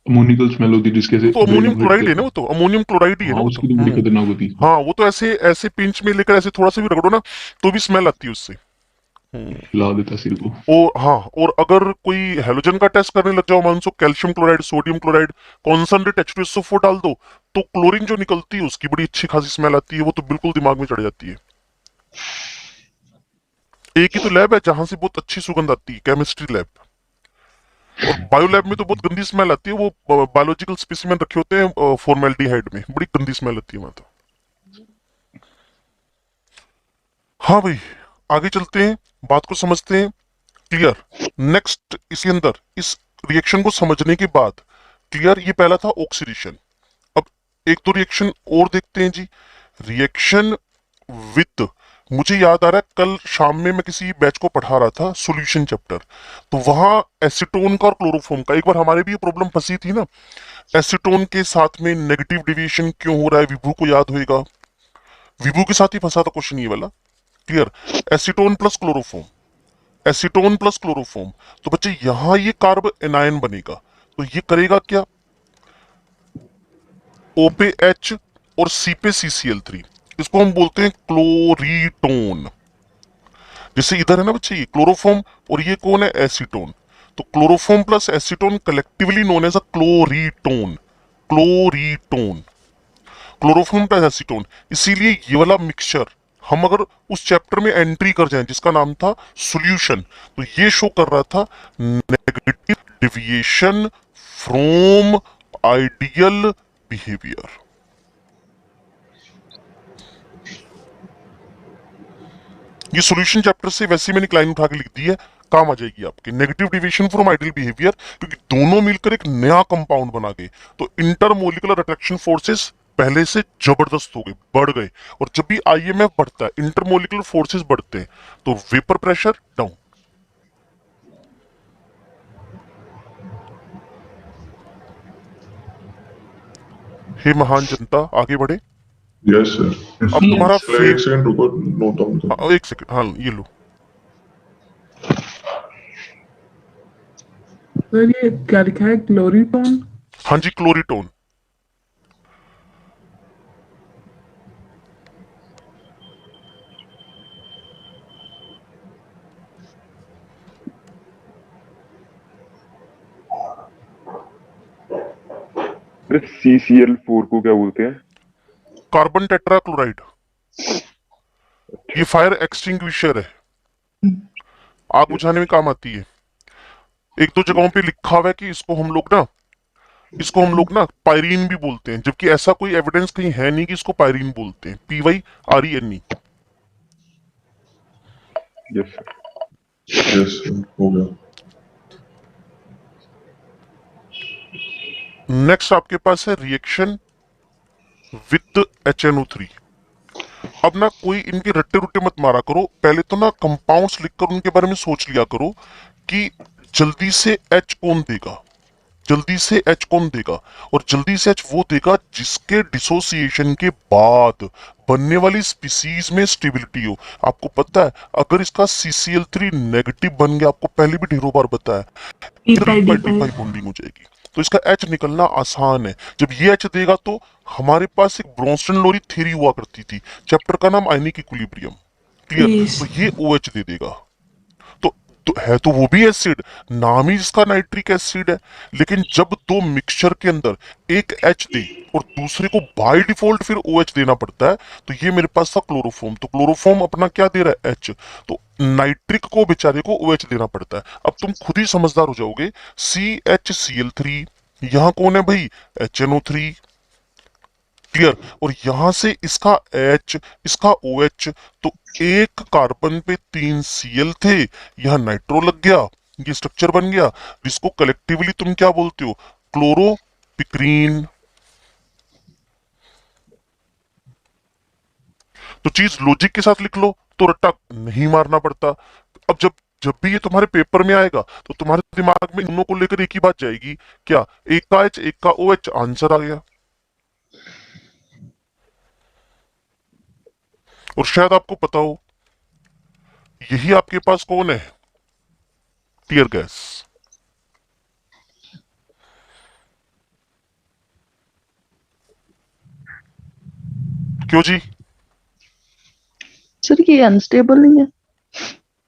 मोनिकल स्मेल होती है जिसके से वो तो अमोनियम क्लोराइड है ना, वो तो अमोनियम क्लोराइड ही है ना हाँ, वो उसकी तो। तो बड़ी खतरनाक होती है। हाँ, वो तो ऐसे ऐसे पिंच में लेकर ऐसे थोड़ा सा भी रगड़ो ना, तो भी स्मेल आती है उससे। हिला देता सिर को। और हाँ, और अगर कोई हेलोजन का टेस्ट करने लग जाओ, मान लो calcium chloride, sodium chloride, concentrate H2SO4 डाल दो, तो क्लोरीन जो निकलती है उसकी बड़ी अच्छी खासी स्मेल आती है, वो तो बिल्कुल दिमाग में चढ़ जाती है। एक ही तो लैब है जहां से बहुत अच्छी सुगंध आती है, केमिस्ट्री लैब, और बायो लैब में तो बहुत गंदी स्मेल आती है, वो बायोलॉजिकल स्पेसिमेन रखे होते हैं फॉर्मेल्डिहाइड में, बड़ी गंदी स्मेल आती है वहां तो। हाँ भाई, आगे चलते हैं, बात को समझते हैं, क्लियर। नेक्स्ट इसके अंदर इस रिएक्शन को समझने के बाद, क्लियर, ये पहला था ऑक्सीडेशन। अब एक तो रिएक्शन और देखते हैं जी, रिएक्शन विथ मुझे याद आ रहा है कल शाम में मैं किसी बैच को पढ़ा रहा था सॉल्यूशन चैप्टर, तो वहां एसीटोन का और क्लोरोफॉर्म का, एक बार हमारे भी ये प्रॉब्लम फंसी थी ना, एसीटोन के साथ में नेगेटिव डेविएशन क्यों हो रहा है, विभू को याद होएगा, विभू के साथ ही फंसा था क्वेश्चन ये वाला। Clear? Acetone plus chloroform, acetone plus chloroform, तो बच्चे यहां ये कार्ब एनायन बनेगा, तो ये करेगा क्या, O पे H और C पे CCl3, इसको हम बोलते हैं क्लोरीटोन। जैसे इधर है ना बच्चे ये क्लोरोफॉर्म और ये कौन है, एसीटोन, तो chloroform plus acetone collectively known as a chloretone, chloretone, chloroform plus acetone. इसीलिए ये वाला मिक्सचर हम अगर उस चैप्टर में एंट्री कर जाएं जिसका नाम था सॉल्यूशन, तो ये शो कर रहा था negative deviation from ideal behaviour. ये सॉल्यूशन चैप्टर से वैसे मैंने एक लाइन उठा के लिख दी है, काम आ जाएगी आपके, negative deviation from ideal behaviour, क्योंकि दोनों मिलकर एक नया कंपाउंड बना गए, तो इंटरमोलिकुलर अट्रैक्शन फोर्सेस पहले से जबरदस्त हो गए, बढ़ गए, और जब भी आईएमएफ बढ़ता है, इंटरमोलिकुलर फोर्सेस बढ़ते हैं, तो वेपर प्रेशर डाउन। हे महान जनता, आगे बढ़े। Yes, sir. अब तुम्हारा Sir, एक सेकंड रुको, नोट डाउन करो। हाँ, एक सेकंड, हाँ ये लो। सर ये क्या लिखा है, क्लोरीटोन? हाँ जी, क्लोरीटोन। अरे CCl4 को क्या बोलते हैं? कार्बन टेट्राक्लोराइड, ये फायर एक्सटिंग्विशर है, आग बुझाने में काम आती है। एक दो जगहों पे लिखा हुआ है कि इसको हम लोग ना पायरीन भी बोलते हैं, जबकि ऐसा कोई एविडेंस कहीं है नहीं कि इसको पायरीन बोलते हैं, PYRENE। Yes sir. Yes, sir. हो गया। नेक्स्ट आपके पास है रिएक्शन विद HNO3। अब ना कोई इनके रट्टे रुट्टे मत मारा करो, पहले तो ना कंपाउंड्स लिखकर उनके बारे में सोच लिया करो कि जल्दी से H कौन देगा, जल्दी से H कौन देगा, और जल्दी से H वो देगा जिसके डिसोसिएशन के बाद बनने वाली स्पीसीज में स्टेबिलिटी हो। आपको पता है अगर इसका CCl3 नेगेटिव बन गया, आपको पहले भी ढेरों बार बताया, D5 बॉन्डिंग हो जाएगी, तो इसका H निकलना आसान है। जब ये H देगा तो हमारे पास एक ब्रोंस्टन लोरी थ्योरी हुआ करती थी, चैप्टर का नाम आयनिक इक्विलिब्रियम। क्लियर? Yes. तो ये OH दे देगा, तो है तो वो भी एसिड, नाम ही इसका नाइट्रिक एसिड है, लेकिन जब दो मिक्सचर के अंदर एक H दे और दूसरे को बाय डिफॉल्ट फिर OH देना पड़ता है, तो ये मेरे पास था क्लोरोफॉर्म, तो क्लोरोफॉर्म अपना क्या दे रहा है, H, तो नाइट्रिक को बेचारे को OH देना पड़ता है। अब तुम खुद ही समझदार हो जाओगे, CHCl3, यहां कौन है भाई, HNO3। क्लियर? और यहां से इसका H, इसका OH, तो एक कार्बन पे 3 Cl थे, यहां नाइट्रो लग गया, ये स्ट्रक्चर बन गया, जिसको कलेक्टिवली तुम क्या बोलते हो, क्लोरोपिक्रीन। तो चीज लॉजिक के साथ लिख लो तो रट्टा नहीं मारना पड़ता। अब जब भी ये तुम्हारे पेपर में आएगा तो तुम्हारे दिमाग में दोनों को लेकर एक ही बात जाएगी, क्या, एक का H एक का OH, आंसर आ गया। और शायद आपको पता हो यही आपके पास कौन है, टीयर गैस। क्यों जी? सर ये अनस्टेबल नहीं है?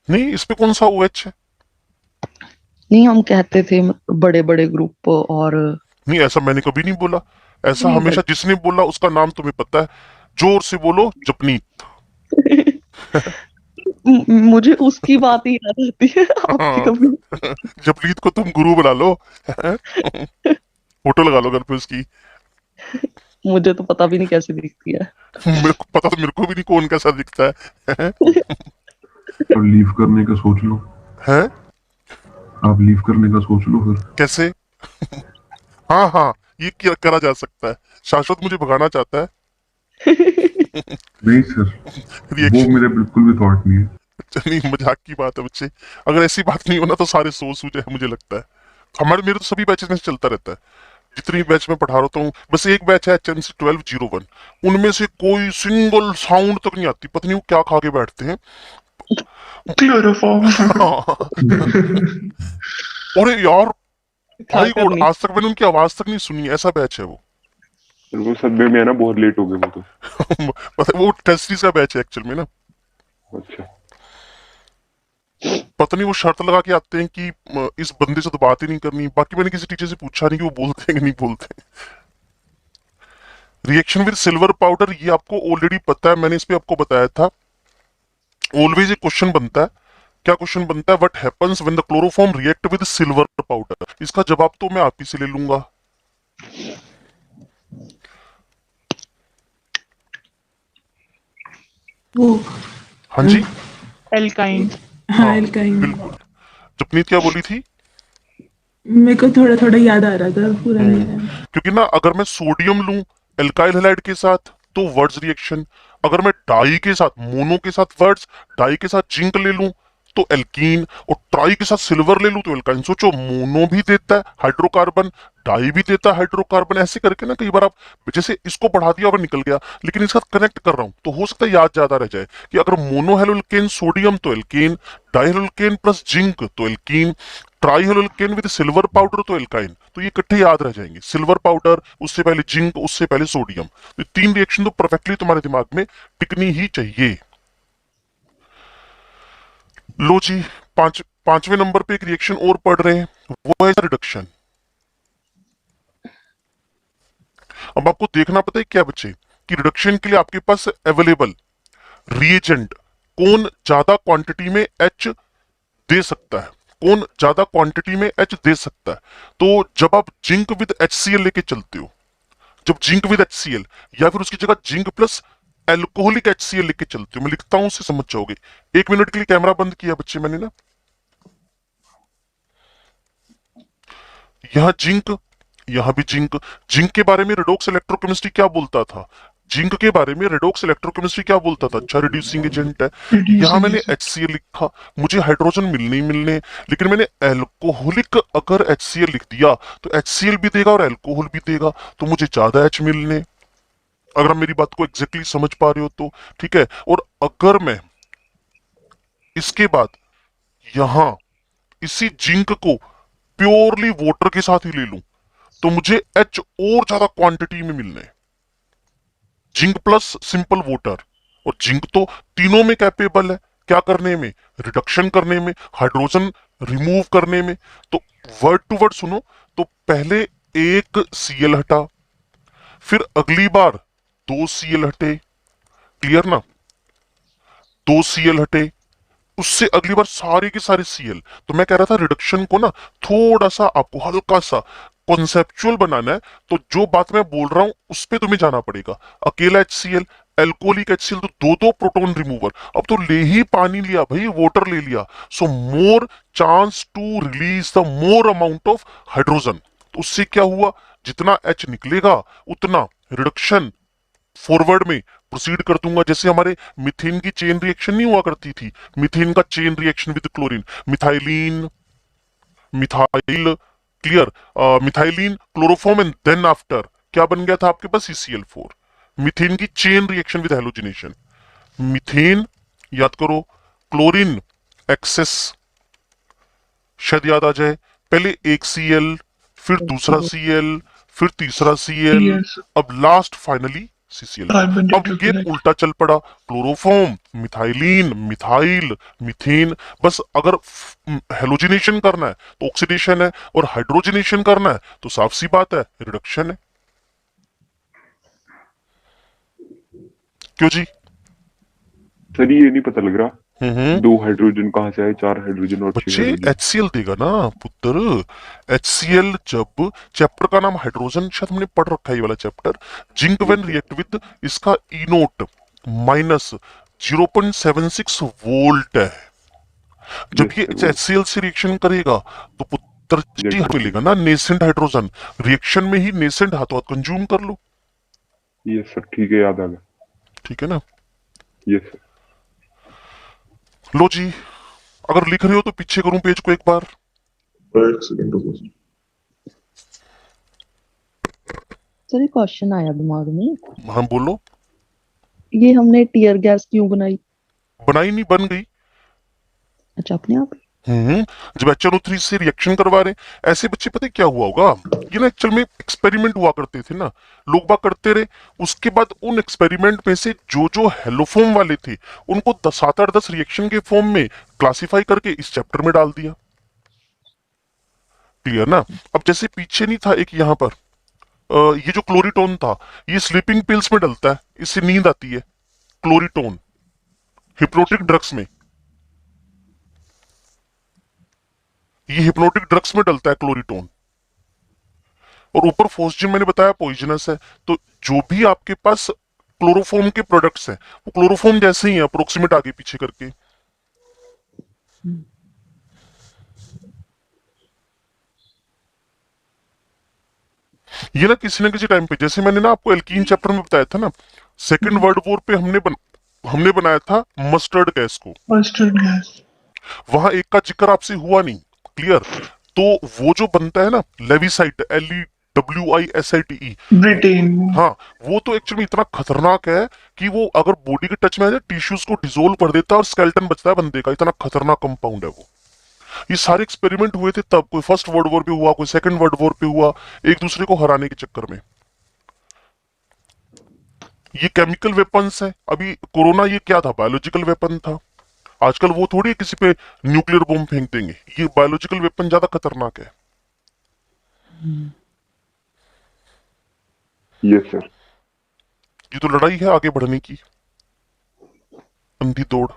नहीं, इस पे कौन सा OH है? नहीं, हम कहते थे बड़े बड़े ग्रुप, और नहीं, ऐसा मैंने कभी नहीं बोला, ऐसा नहीं हमेशा जिसने बोला उसका नाम तुम्हें पता है, जोर से बोलो, जपनीत। मुझे उसकी बात ही याद आती है, आपकी कभी। जपनीत को तुम गुरु बना लो, फोटो लगा लो घर पे उसकी। मुझे तो पता भी नहीं कैसे दिखती है। मेरे को पता, तो मेरे को भी नहीं कौन कैसा दिखता है। और लीव करने का सोच लो, हैं? आप लीव करने का सोच लो फिर। कैसे? हाँ हाँ, ये करा जा सकता है, शाश्वत मुझे भगाना चाहता है। नहीं सर, वो रिएक्शन मेरे बिल्कुल भी थॉट नहीं है। नहीं, मजाक की बात है बच्चे। अगर ऐसी बात नहीं होना तो सारे सोच सूझे है, मुझे लगता है। हमारे मेरे तो सभी बैचेस में चलता रहता है, जितनी बैच में पढ़ा रहा हूँ। बस एक बैच है HNC 1201, उनमें से कोई सिंगल साउंड तक नहीं आती, पता नहीं वो क्या खा के बैठते हैं। क्लोरोफॉर्म। अरे यार भाई खाकर गॉड, नहीं। आज तक मैंने उनकी आवाज तक नहीं सुनी, ऐसा बैच है वो। और वो सदमे में है ना, बहुत लेट हो गए वो तो। पता वो टेस्ट सीरीज का बैच है एक्चुअल में ना। अच्छा, पता नहीं वो शर्त लगा के आते हैं कि इस बंदे से तो बात ही नहीं करनी। बाकी मैंने किसी टीचर से पूछा नहीं कि वो बोलते हैं कि नहीं बोलते। रिएक्शन विद सिल्वर पाउडर, ये आपको ऑलरेडी पता है, मैंने इस पे आपको बताया था। ऑलवेज एक क्वेश्चन बनता है, क्या क्वेश्चन बनता है? What happens when the chloroform react with silver powder. इसका जवाब तो मैं आप ही से ले लूंगा। वो हाँ जी, एल्काइन। हाँ एल्काइन। बिल्कुल। जपनीत क्या बोली थी? मेरे को थोड़ा थोड़ा याद आ रहा था, पूरा नहीं आया। क्योंकि ना अगर मैं सोडियम लूं एल्काइल हैलाइड के साथ तो वर्ड्स रिएक्शन, अगर मैं डाई के साथ मोनो के साथ वर्ड्स, डाई के साथ जिंक ले लूं तो एल्कीन, और ट्राई के साथ सिल्वर ले लूं तो एल्काइन। सोचो, मोनो भी देता है हाइड्रोकार्बन, डाई भी देता है हाइड्रोकार्बन। ऐसे करके ना कई बार आप जैसे इसको पढ़ा दिया और निकल गया, लेकिन इसका कनेक्ट कर रहा हूं तो हो सकता है याद ज्यादा रह जाए कि अगर मोनो हेलोल्केन सोडियम तो alkane, di haloalkane plus zinc तो alkene, tri haloalkane with silver powder तो एल्काइन। तो ये इकट्ठे याद रह जाएंगे, सिल्वर पाउडर, उससे पहले जिंक, उससे पहले सोडियम। तो तीन रिएक्शन तो परफेक्टली तुम्हारे दिमाग में टिकनी ही चाहिए। लो जी, पांचवें नंबर पे एक रिएक्शन और पढ़ रहे हैं, वो है रिडक्शन। अब आपको देखना पता है क्या बच्चे, कि रिडक्शन के लिए आपके पास अवेलेबल रिएजेंट कौन ज्यादा क्वांटिटी में H दे सकता है, कौन ज्यादा क्वांटिटी में H दे सकता है। तो जब आप जिंक विद HCl लेके चलते हो, जब जिंक विद HCl या फिर उसकी जगह जिंक प्लस एल्कोहलिक HCl लेके चलते हो, मैं लिखता हूं उससे समझ जाओगे। एक मिनट के लिए कैमरा बंद किया बच्चे मैंने ना। यहां जिंक, यहां भी जिंक। जिंक के बारे में रेडॉक्स इलेक्ट्रोकेमिस्ट्री क्या बोलता था? जिंक के बारे में रेडॉक्स इलेक्ट्रोकेमिस्ट्री क्या बोलता था? अच्छा, रिड्यूसिंग एजेंट है। यहां मैंने HCl लिखा, मुझे हाइड्रोजन मिलने ही मिलने, लेकिन मैंने एल्कोहलिक अगर HCl लिख दिया तो HCl भी देगा और एल्कोहल भी देगा, तो मुझे ज्यादा H मिलने। अगर आप मेरी बात को एग्जैक्टली समझ पा रहे हो तो ठीक है। और अगर मैं इसके बाद यहां इसी जिंक को प्योरली वाटर के साथ ही ले लूं तो मुझे H और ज्यादा क्वांटिटी में मिलने। जिंक प्लस सिंपल वाटर, और जिंक तो तीनों में कैपेबल है, क्या करने में? रिडक्शन करने में, हाइड्रोजन रिमूव करने में। तो वर्ड टू वर्ड सुनो, तो पहले एक Cl हटा, फिर अगली बार 2 Cl हटे, क्लियर ना? 2 Cl हटे, उससे अगली बार सारे के सारे Cl। तो मैं कह रहा था रिडक्शन को ना थोड़ा सा आपको हल्का सा कॉन्सेप्चुअल बनाना है, तो जो बात मैं बोल रहा हूं उस पे तुम्हें जाना पड़ेगा। अकेला HCl, एल्कोहलिक HCl, तो दो दो प्रोटॉन रिमूवर। अब तो ले ही पानी लिया भाई, वाटर ले लिया, so more chance to release the more amount of hydrogen. तो उससे क्या हुआ, जितना H निकलेगा उतना रिडक्शन फॉरवर्ड में प्रोसीड कर दूंगा। जैसे हमारे मिथेन की चेन रिएक्शन नहीं हुआ करती थी, मिथेन का chain reaction with chlorine, methylene, methyl, clear, methylene, chloroform and then after क्या बन गया था आपके पास? CCl4। मिथेन की chain reaction with halogenation, methane याद करो, क्लोरीन एक्सेस शायद याद आ जाए, पहले एक Cl, फिर दूसरा Cl, फिर तीसरा Cl, Yes. अब लास्ट फाइनली CCl। Carbon अब ये tetrachloride. उल्टा चल पड़ा, क्लोरोफॉर्म, मिथाइलिन, मिथाइल, मीथेन। बस अगर हेलोजिनेशन करना है तो ऑक्सीडेशन है, और हाइड्रोजनेशन करना है तो साफ सी बात है रिडक्शन है। क्यों जी? सर ये नहीं पता लग रहा, हम्म, 2 हाइड्रोजन कहाँ से आए, 4 हाइड्रोजन और 6 बच्चे हाइड्रोजन। HCl देगा ना पुत्र। HCl, जब चैप्टर का नाम हाइड्रोजन, शायद हमने पढ़ रखा है ये वाला chapter. Zinc when react with, इसका E नोट माइनस 0.76 वोल्ट है। जब ये Yes, sir, HCl से रिएक्शन करेगा तो पुत्र जी Yes, sir. मिलेगा ना नेसेंट हाइड्रोजन। रिएक्शन में ही नेसेंट हाथों हाथ कंज्यूम कर लो। यस सर, ठीक है, याद आ गया। ठीक है ना? Yes sir. लो जी, अगर लिख रहे हो तो पीछे करूं पेज को एक बार। एक सेकंड रुको सर। सर एक क्वेश्चन आया दिमाग में, हाँ बोलो। ये हमने टीयर गैस क्यों बनाई? बनाई नहीं, बन गई। अच्छा, अपने आप? जब HNO3 से रिएक्शन करवा रहे ऐसे बच्चे, पता है क्या हुआ होगा, ये ना एक्चुअल में एक्सपेरिमेंट हुआ करते थे ना, लोग बाग करते रहे। उसके बाद उन एक्सपेरिमेंट में से जो जो हेलोफॉर्म वाले थे उनको 7-8-10 रिएक्शन के फॉर्म में क्लासिफाई करके इस चैप्टर में डाल दिया। क्लियर ना? अब जैसे पीछे नहीं था एक यहाँ पर ये जो क्लोरीटोन था, ये स्लीपिंग पिल्स में डलता है, इससे नींद आती है। क्लोरीटोन हिप्नोटिक ड्रग्स में, ये हिप्नोटिक ड्रग्स में डलता है क्लोरीटोन। और ऊपर फोस्जिन मैंने बताया पॉइजनस है। तो जो भी आपके पास क्लोरोफॉर्म के प्रोडक्ट्स हैं वो क्लोरोफॉर्म जैसे ही है, अप्रोक्सीमेट आगे पीछे करके। ये ना किसी न किसी टाइम पे, जैसे मैंने ना आपको एल्कीन चैप्टर में बताया था ना, सेकेंड वर्ल्ड वॉर पे हमने बनाया था मस्टर्ड गैस को। Mustard gas. वहां एक का जिक्र आपसे हुआ नहीं। क्लियर? तो वो जो बनता है ना लेविसाइट, LEWISITE, ब्रिटेन। हाँ, वो तो एक्चुअली इतना खतरनाक है कि वो अगर बॉडी के टच में आ जाए टिश्यूज को डिसोल्व कर देता है और स्केलेटन बचता है बंदे का। इतना खतरनाक कंपाउंड है वो। ये सारे एक्सपेरिमेंट हुए थे तब, कोई फर्स्ट वर्ल्ड वॉर पे हुआ, कोई सेकंड वर्ल्ड वॉर पे हुआ, एक दूसरे को हराने के चक्कर में। ये केमिकल वेपन्स है। अभी कोरोना ये क्या था? बायोलॉजिकल वेपन था। आजकल वो थोड़ी किसी पे न्यूक्लियर बम फेंक देंगे, ये बायोलॉजिकल वेपन ज्यादा खतरनाक है। Yes sir. ये तो लड़ाई है आगे बढ़ने की, अंधी दौड़।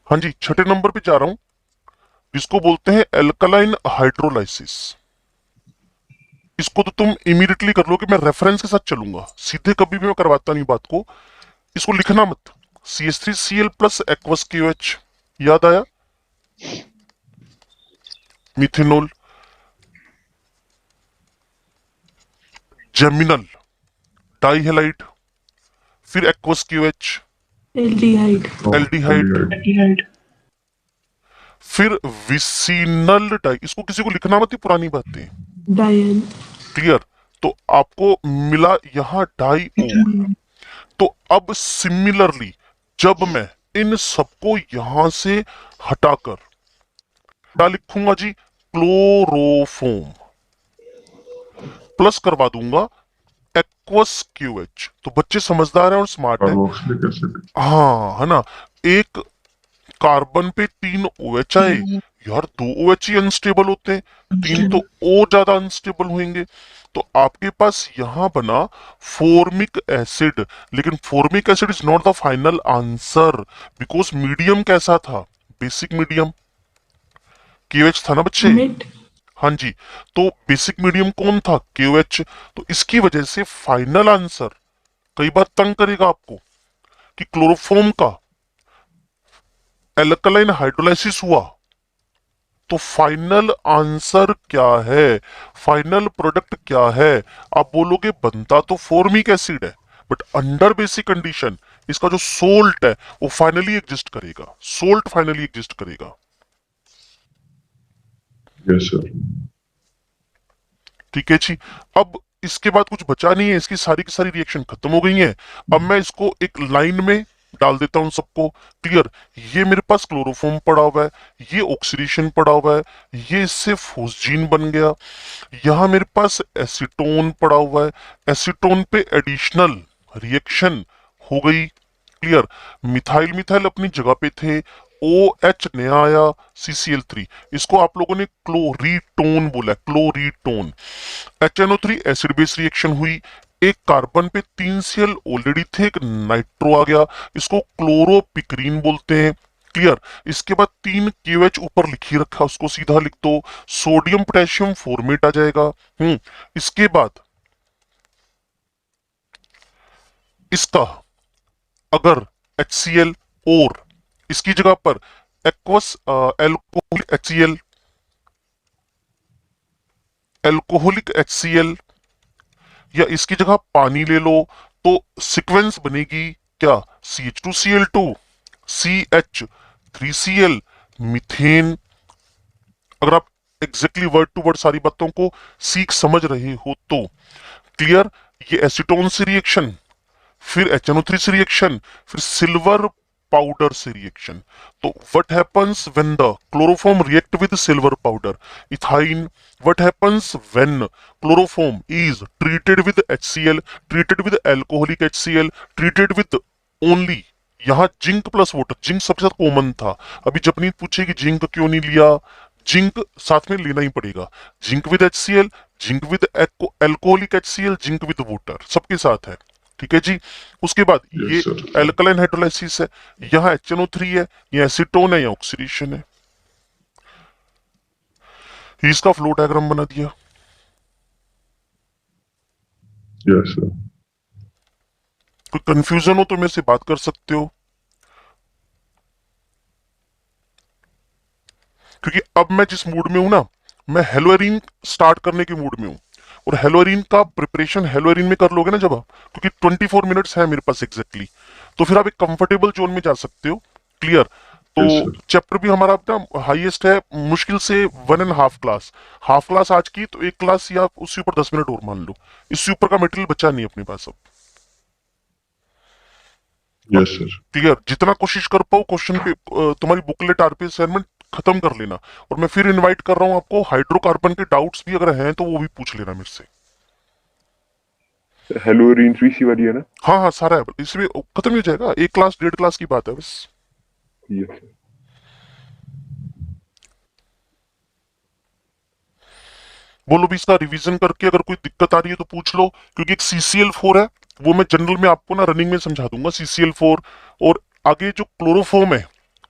हाँ जी, छठे नंबर पे जा रहा हूं, जिसको बोलते हैं एल्कलाइन हाइड्रोलाइसिस। इसको तो तुम इमीडिएटली कर लो कि मैं रेफरेंस के साथ चलूंगा, सीधे कभी भी मैं करवाता नहीं बात को। इसको लिखना मत। CH3Cl प्लस एक्वस KOH, याद आया? मिथेनॉल, जेमिनल डाइहेलाइड, फिर aqueous KOH, aldehyde. Aldehyde, aldehyde. फिर विसिनल डाई। इसको किसी को लिखना मत, ये पुरानी बातें। डायल। क्लियर? तो आपको मिला यहां डाई ओ। तो अब सिमिलरली जब मैं इन सबको यहां से हटाकर क्या लिखूंगा जी? क्लोरोफोम प्लस करवा दूंगा एक्वस QH। तो बच्चे समझदार हैं और स्मार्ट हैं। Carboxylic acid. हाँ, है ना? एक कार्बन पे 3 OH आए, यार 2 OH ही अनस्टेबल होते हैं, 3 तो और ज्यादा अनस्टेबल होंगे। तो आपके पास यहां बना फॉर्मिक एसिड। लेकिन formic acid is not the final answer, because medium कैसा था? बेसिक मीडियम KOH था ना बच्चे? मिट। हाँ जी, तो बेसिक मीडियम कौन था? KOH। तो इसकी वजह से फाइनल आंसर कई बार तंग करेगा आपको कि क्लोरोफॉर्म का एल्कलाइन हाइड्रोलाइसिस हुआ, तो फाइनल आंसर क्या है? फाइनल प्रोडक्ट क्या है? आप बोलोगे बनता तो फॉर्मिक एसिड है, बट अंडर बेसिक कंडीशन इसका जो सोल्ट है वो फाइनली एग्जिस्ट करेगा। सोल्ट फाइनली एग्जिस्ट करेगा। Yes sir. ठीक है जी। अब इसके बाद कुछ बचा नहीं है, इसकी सारी की सारी रिएक्शन खत्म हो गई है। अब मैं इसको एक लाइन में डाल देता हूं सबको। क्लियर? ये मेरे पास क्लोरोफॉर्म पड़ा हुआ है, ये ऑक्सीडेशन पड़ा हुआ है, ये इससे फोस्जीन बन गया। यहां मेरे पास एसीटोन पड़ा हुआ है, एसीटोन पे एडिशनल रिएक्शन हो गई। क्लियर? मिथाइल मिथाइल अपनी जगह पे थे, OH नया आया, CCl3। इसको आप लोगों ने क्लोरीटोन बोला, क्लोरीटोन। HNO3 एसिड बेस रिएक्शन हुई, एक कार्बन पे 3 Cl ऑलरेडी थे, एक नाइट्रो आ गया, इसको क्लोरोपिक्रीन बोलते हैं। क्लियर? इसके बाद 3 KOH ऊपर लिखी रखा, उसको सीधा लिख दो, सोडियम पोटेशियम फॉर्मेट आ जाएगा। इसके बाद इसका अगर HCl और इसकी जगह पर aqueous alcoholic HCl, alcoholic HCl, या इसकी जगह पानी ले लो तो सीक्वेंस बनेगी क्या, CH2Cl2, CH3Cl, मीथेन। अगर आप एग्जैक्टली वर्ड टू वर्ड सारी बातों को सीख समझ रहे हो तो क्लियर। ये एसीटोन से रिएक्शन, फिर HNO3 से रिएक्शन, फिर सिल्वर पाउडर से रिएक्शन। तो what happens when the chloroform react with silver powder, ethyne. What happens when chloroform is treated with HCl, treated with alcoholic HCl, treated with only, यहाँ zinc plus water, zinc सबसे ज्यादा common था। अभी जपनीत पूछे कि zinc क्यों नहीं लिया, जिंक साथ में लेना ही पड़ेगा, zinc with HCl, zinc with alcoholic HCl, zinc with water, सबके साथ है। ठीक है जी। उसके बाद ये Yes, sir. एल्कलाइन हाइड्रोलाइसिस है, यहाँ HNO3 है, या एसीटोन है, या ऑक्सीडेशन है। इसका फ्लो डायग्राम बना दिया। Yes, sir. कोई कंफ्यूजन हो तो मेरे से बात कर सकते हो, क्योंकि अब मैं जिस मूड में हूं ना, मैं हेलोएरिन स्टार्ट करने के मूड में हूं। और हेलोएरिन का प्रिपरेशन हेलोएरिन में कर लोगे ना जब आप, क्योंकि 24 मिनट्स है मेरे पास एग्जैक्टली, तो फिर आप एक कंफर्टेबल जोन में जा सकते हो। क्लियर। तो Yes, sir. चैप्टर भी हमारा अपना हाईएस्ट है, मुश्किल से 1.5 क्लास, हाफ क्लास आज की, तो एक क्लास या उससे ऊपर 10 मिनट और मान लो, इससे ऊपर का मटेरियल बचा नहीं अपने पास अब। Yes, sir. क्लियर। जितना कोशिश कर पाओ क्वेश्चन पे तुम्हारी बुकलेट आरपी असाइनमेंट खत्म कर लेना। और मैं फिर इनवाइट कर रहा हूं आपको, हाइड्रोकार्बन के डाउट्स भी अगर हैं तो वो भी पूछ लेना मेरे से। हेलोरीन 3C वाली है ना? हाँ हाँ सारा है, इसमें खत्म ही हो जाएगा, एक क्लास 1.5 क्लास की बात है बस। Yes sir. बोलो भी, इसका रिवीजन करके अगर कोई दिक्कत आ रही है तो पूछ लो, क्योंकि एक CCl4 है, वो मैं जनरल में आपको ना रनिंग में समझा दूंगा, CCl4। और आगे जो क्लोरोफॉर्म है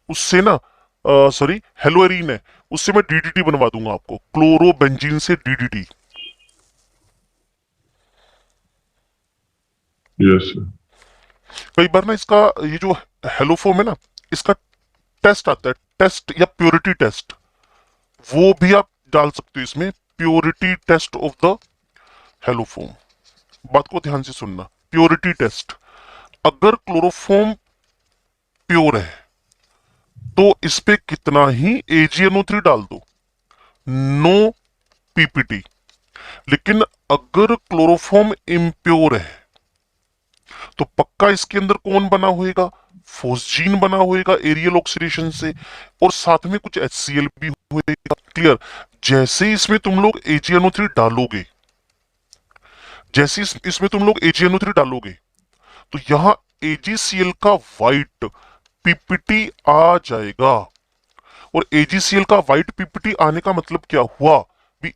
उससे ना, सॉरी हेलोएरिन है, उससे मैं DDT बनवा दूंगा आपको, क्लोरोबेंजीन से DDT। Yes, sir. कई बार ना इसका ये जो हेलोफॉर्म है ना, इसका टेस्ट आता है, टेस्ट या प्योरिटी टेस्ट, वो भी आप डाल सकते हो इसमें, purity test of the haloform. बात को ध्यान से सुनना, प्योरिटी टेस्ट। अगर क्लोरोफॉर्म प्योर है तो इस पे कितना ही AgNO3 डाल दो, नो PPT। लेकिन अगर क्लोरोफॉर्म इम्प्योर है तो पक्का इसके अंदर कौन बना होएगा, फोस्जीन बना होएगा एरियल ऑक्सीडेशन से, और साथ में कुछ HCl भी होएगा। क्लियर। जैसे इसमें तुम लोग AgNO3 डालोगे, जैसे इसमें तुम लोग AgNO3 डालोगे, तो यहां AgCl का वाइट PPT आ जाएगा। और AgCl का वाइट PPT आने का मतलब क्या हुआ, भी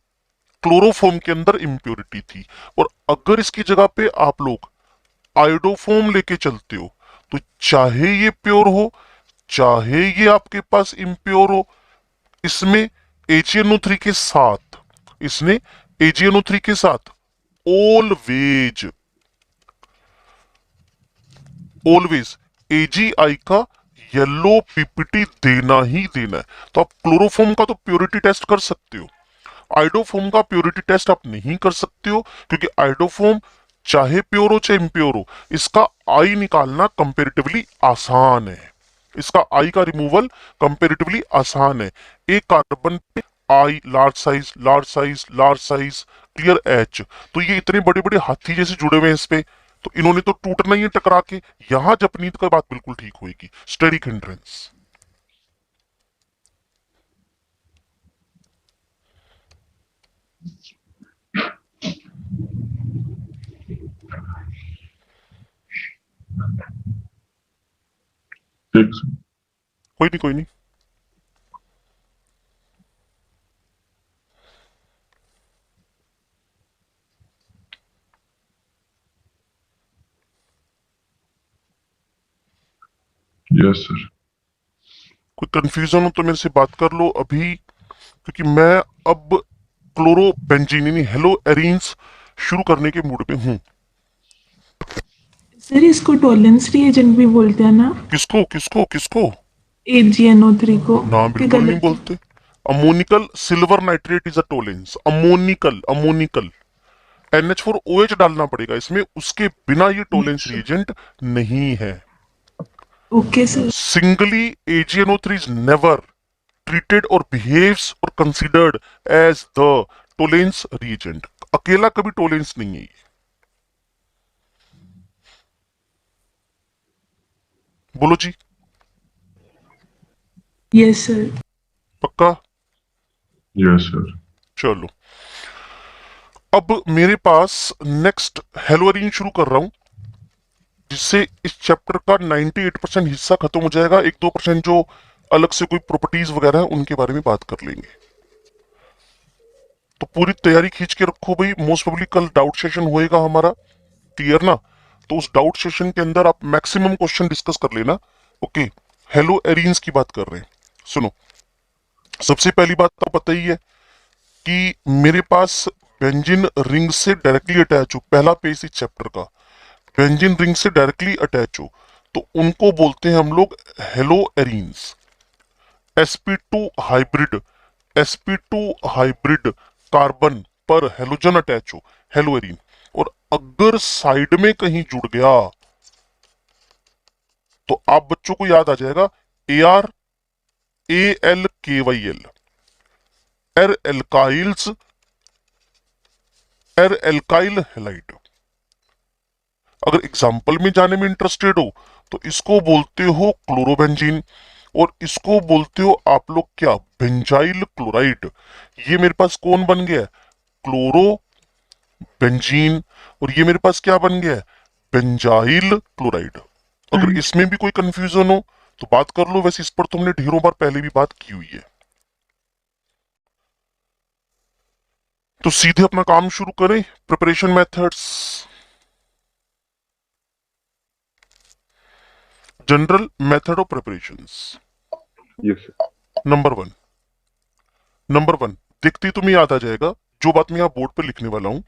क्लोरोफॉर्म के अंदर इम्प्योरिटी थी। और अगर इसकी जगह पे आप लोग आयोडोफॉर्म लेके चलते हो, तो चाहे ये प्योर हो चाहे ये आपके पास इम्प्योर हो, इसमें AgNO3 के साथ, इसने AgNO3 के साथ ऑलवेज ऑलवेज AgI का येलो PPT देना ही देना है। तो आप क्लोरोफॉर्म का तो प्योरिटी टेस्ट कर सकते हो, आइडोफॉर्म का प्योरिटी टेस्ट आप नहीं कर सकते हो, क्योंकि आइडोफॉर्म चाहे प्योर हो चाहे इम्प्योर हो, इसका आई निकालना कंपेरेटिवली आसान है, इसका आई का रिमूवल कंपेरेटिवली आसान है। एक कार्बन पे I large size large size large size, clear H, तो ये इतने बड़े बड़े हाथी जैसे जुड़े हुए हैं इस पे, तो इन्होंने तो टूटना ही है टकरा के। यहां जपनीत का बात बिल्कुल ठीक होगी, स्टेरिक हिंड्रेंस। ठीक sir. कोई नहीं कोई नहीं। Yes, sir. कोई कंफ्यूजन हो तो मेरे से बात कर लो अभी, क्योंकि मैं अब क्लोरोबेंजीन यानी हेलो एरीन्स शुरू करने के मूड में हूँ। सर इसको टॉलरेंस रिएजेंट भी बोलते हैं ना, किसको किसको किसको? AgNO3 को? ना कि बिल्कुल नहीं गलत? बोलते। Ammoniacal silver nitrate is a Tollens, ammoniacal ammoniacal. NH4OH डालना पड़ेगा इसमें, उसके बिना ये टोलेंस रिएजेंट नहीं है। Okay, sir. Singly, AgNO3 is never treated or behaves or considered as the Tollens reagent. अकेला कभी टोलेंस नहीं है ये। बोलो जी, Yes, sir. पक्का? Yes sir. चलो, अब मेरे पास नेक्स्ट हेलोरीन शुरू कर रहा हूं, जिससे इस चैप्टर का 98% हिस्सा खत्म हो जाएगा। 1-2% जो अलग से कोई प्रॉपर्टीज वगैरह है उनके बारे में बात कर लेंगे। तो पूरी तैयारी खींच के रखो भाई, मोस्ट प्रोबेबली कल डाउट सेशन होएगा हमारा, क्लियर ना? तो उस डाउट सेशन के अंदर आप मैक्सिमम क्वेश्चन डिस्कस कर लेना। ओके, हेलो एरीन्स की बात कर रहे हैं। सुनो, सबसे पहली बात तो पता ही है कि मेरे पास बेंजीन रिंग से डायरेक्टली अटैच हो, पहला पेज इस चैप्टर का, बेंजीन रिंग से डायरेक्टली अटैच हो तो उनको बोलते हैं हम लोग hello arenes. sp2 hybrid, sp2 hybrid carbon पर हेलोजन अटैच हो, हेलो एरीन। और अगर साइड में कहीं जुड़ गया तो आप बच्चों को याद आ जाएगा AR ALKYL, एर एल्काइल्स, एर एल्काइल हैलाइड। अगर एग्जाम्पल में जाने में इंटरेस्टेड हो तो इसको बोलते हो क्लोरोबेंजीन, और इसको बोलते हो आप लोग क्या, बेंजाइल क्लोराइड। ये मेरे पास कौन बन गया है, क्लोरो बेंजीन, और ये मेरे पास क्या बन गया है, बेंजाइल क्लोराइड। अगर इसमें भी कोई कंफ्यूजन हो तो बात कर लो, वैसे इस पर तुमने ढेरों बार पहले भी बात की हुई है। तो सीधे अपना काम शुरू करें, preparation methods. General method of preparations. Yes sir. Number one देखते ही तुम्हें याद आ जाएगा जो बात मैं यहाँ बोर्ड पे लिखने वाला हूं,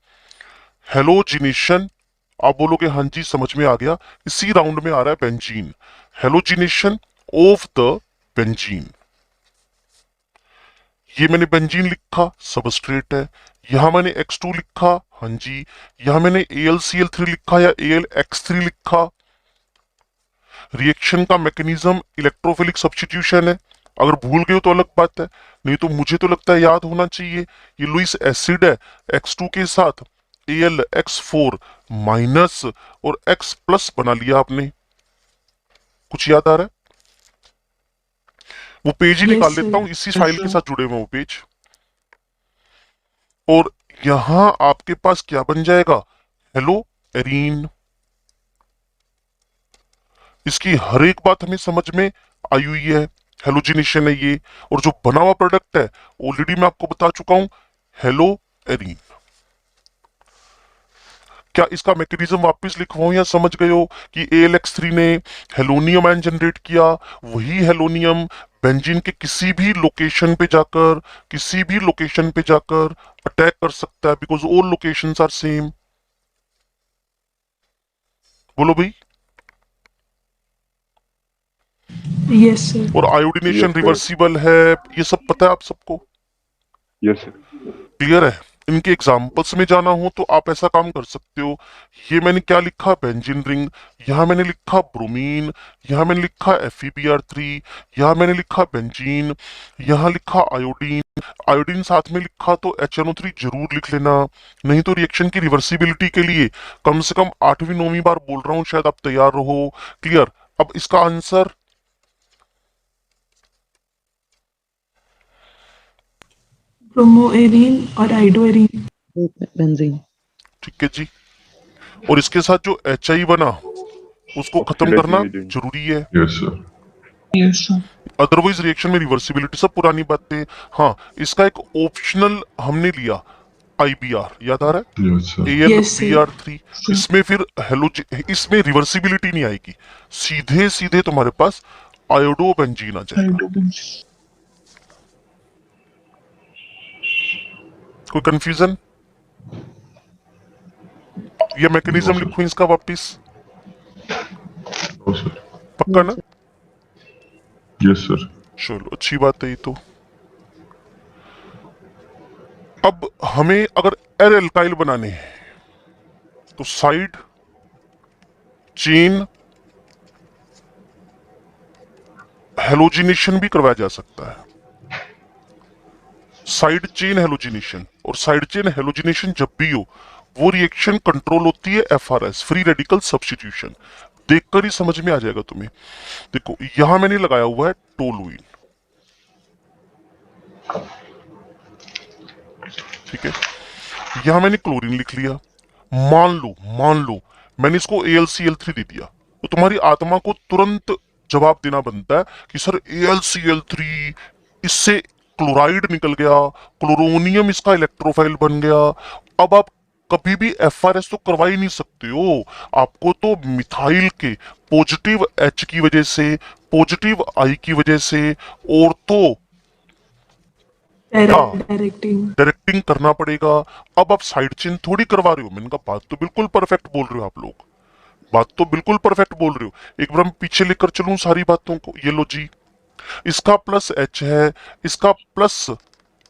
हेलोजिनेशन। आप बोलोगे हाँ जी समझ में आ गया, इसी राउंड में आ रहा है benzene, halogenation of the benzene. ये मैंने बेंजीन लिखा, सबस्ट्रेट है। यहां मैंने X2 लिखा, हाँ जी। यहां मैंने AlCl3 लिखा या AlX3 लिखा। रिएक्शन का मैकेनिज्म इलेक्ट्रोफिलिक सब्स्टिट्यूशन है, अगर भूल गए हो तो अलग बात है, नहीं तो मुझे तो लगता है याद होना चाहिए। ये लुईस एसिड है, X2 के साथ AlX4 माइनस और X प्लस बना लिया आपने। कुछ याद आ रहा है? वो पेज ही Yes, निकाल sir. लेता हूं, इसी Yes, फाइल के sir. साथ जुड़े हुए वो पेज। और यहां आपके पास क्या बन जाएगा, हेलो एरीन। इसकी हर एक बात हमें समझ में आई हुई है, हेलोजिनेशन है ये, और जो बना हुआ प्रोडक्ट है ऑलरेडी मैं आपको बता चुका हूं, हेलो एरीन। क्या इसका मैकेनिज्म वापस लिखवाऊं या समझ गए हो कि AlX3 ने हेलोनियम आयन जनरेट किया, वही हेलोनियम बेंजीन के किसी भी लोकेशन पे जाकर अटैक कर सकता है, because all locations are same. बोलो भाई। Yes, sir. और आयोडिनेशन Yes, sir. रिवर्सिबल है, ये सब पता है आप सबको, यस सर। क्लियर है? इनके एग्जाम्पल्स में जाना हो तो आप ऐसा काम कर सकते हो। ये मैंने क्या लिखा, बेंजीन रिंग, यहाँ मैंने लिखा ब्रोमीन, यहाँ मैंने लिखा FeBr3, यहाँ मैंने लिखा बेंजीन, यहाँ लिखा आयोडीन। आयोडीन साथ में लिखा तो HNO3 जरूर लिख लेना, नहीं तो रिएक्शन की रिवर्सिबिलिटी के लिए कम से कम 8वीं 9वीं बार बोल रहा हूं, शायद आप तैयार रहो। क्लियर? अब इसका आंसर Bromoarine और idoarine. बेंजीन। ठीक है जी। और इसके साथ जो HI बना उसको खत्म Oxidizing करना agent. जरूरी है, yes sir. Yes, sir. Otherwise reaction में रिवर्सिबिलिटी, सब पुरानी बातें। हाँ, इसका एक ऑप्शनल हमने लिया IBR, याद आ रहा है, yes sir. Yes, sir. AlBr3। इसमें फिर इसमें रिवर्सिबिलिटी नहीं आएगी, सीधे सीधे तुम्हारे पास आयोडोबेंजीन आ जाएगा। कोई कंफ्यूजन? ये मैकेनिज्म No, sir. लिखो इसका वापिस, नो सर। पक्का ना? Yes sir. चलो अच्छी बात है ये तो। अब हमें अगर एर एल्काइल बनाने हैं तो साइड चेन हेलोजिनेशन भी करवाया जा सकता है। साइड चेन हेलोजिनेशन, और साइड चेन हेलोजिनेशन जब भी हो वो रिएक्शन कंट्रोल होती है एफआरएस, फ्री रेडिकल सब्स्टिट्यूशन। देखकर ही समझ में आ जाएगा तुम्हें। देखो यहां मैंने लगाया हुआ है टोलुइन, ठीक है, यहां मैंने क्लोरीन लिख लिया। मान लो मैंने इसको AlCl3 दे दिया, तो तुम्हारी आत्मा को तुरंत जवाब देना बनता है कि सर AlCl3, इससे क्लोराइड निकल गया, क्लोरोनियम इसका इलेक्ट्रोफाइल बन गया। अब आप कभी भी एफआरएस तो करवा ही नहीं सकते हो, आपको तो मिथाइल के पॉजिटिव H की वजह से, पॉजिटिव I की वजह से, और तो डायरेक्टिंग करना पड़ेगा। अब आप साइड चेन थोड़ी करवा रहे हो। मैंने कहा बात तो बिल्कुल परफेक्ट बोल रहे हो आप लोग, बात तो बिल्कुल परफेक्ट बोल रहे हो। एक बार मैं पीछे लेकर चलूं सारी बातों को। ये लो जी, इसका प्लस H है, इसका प्लस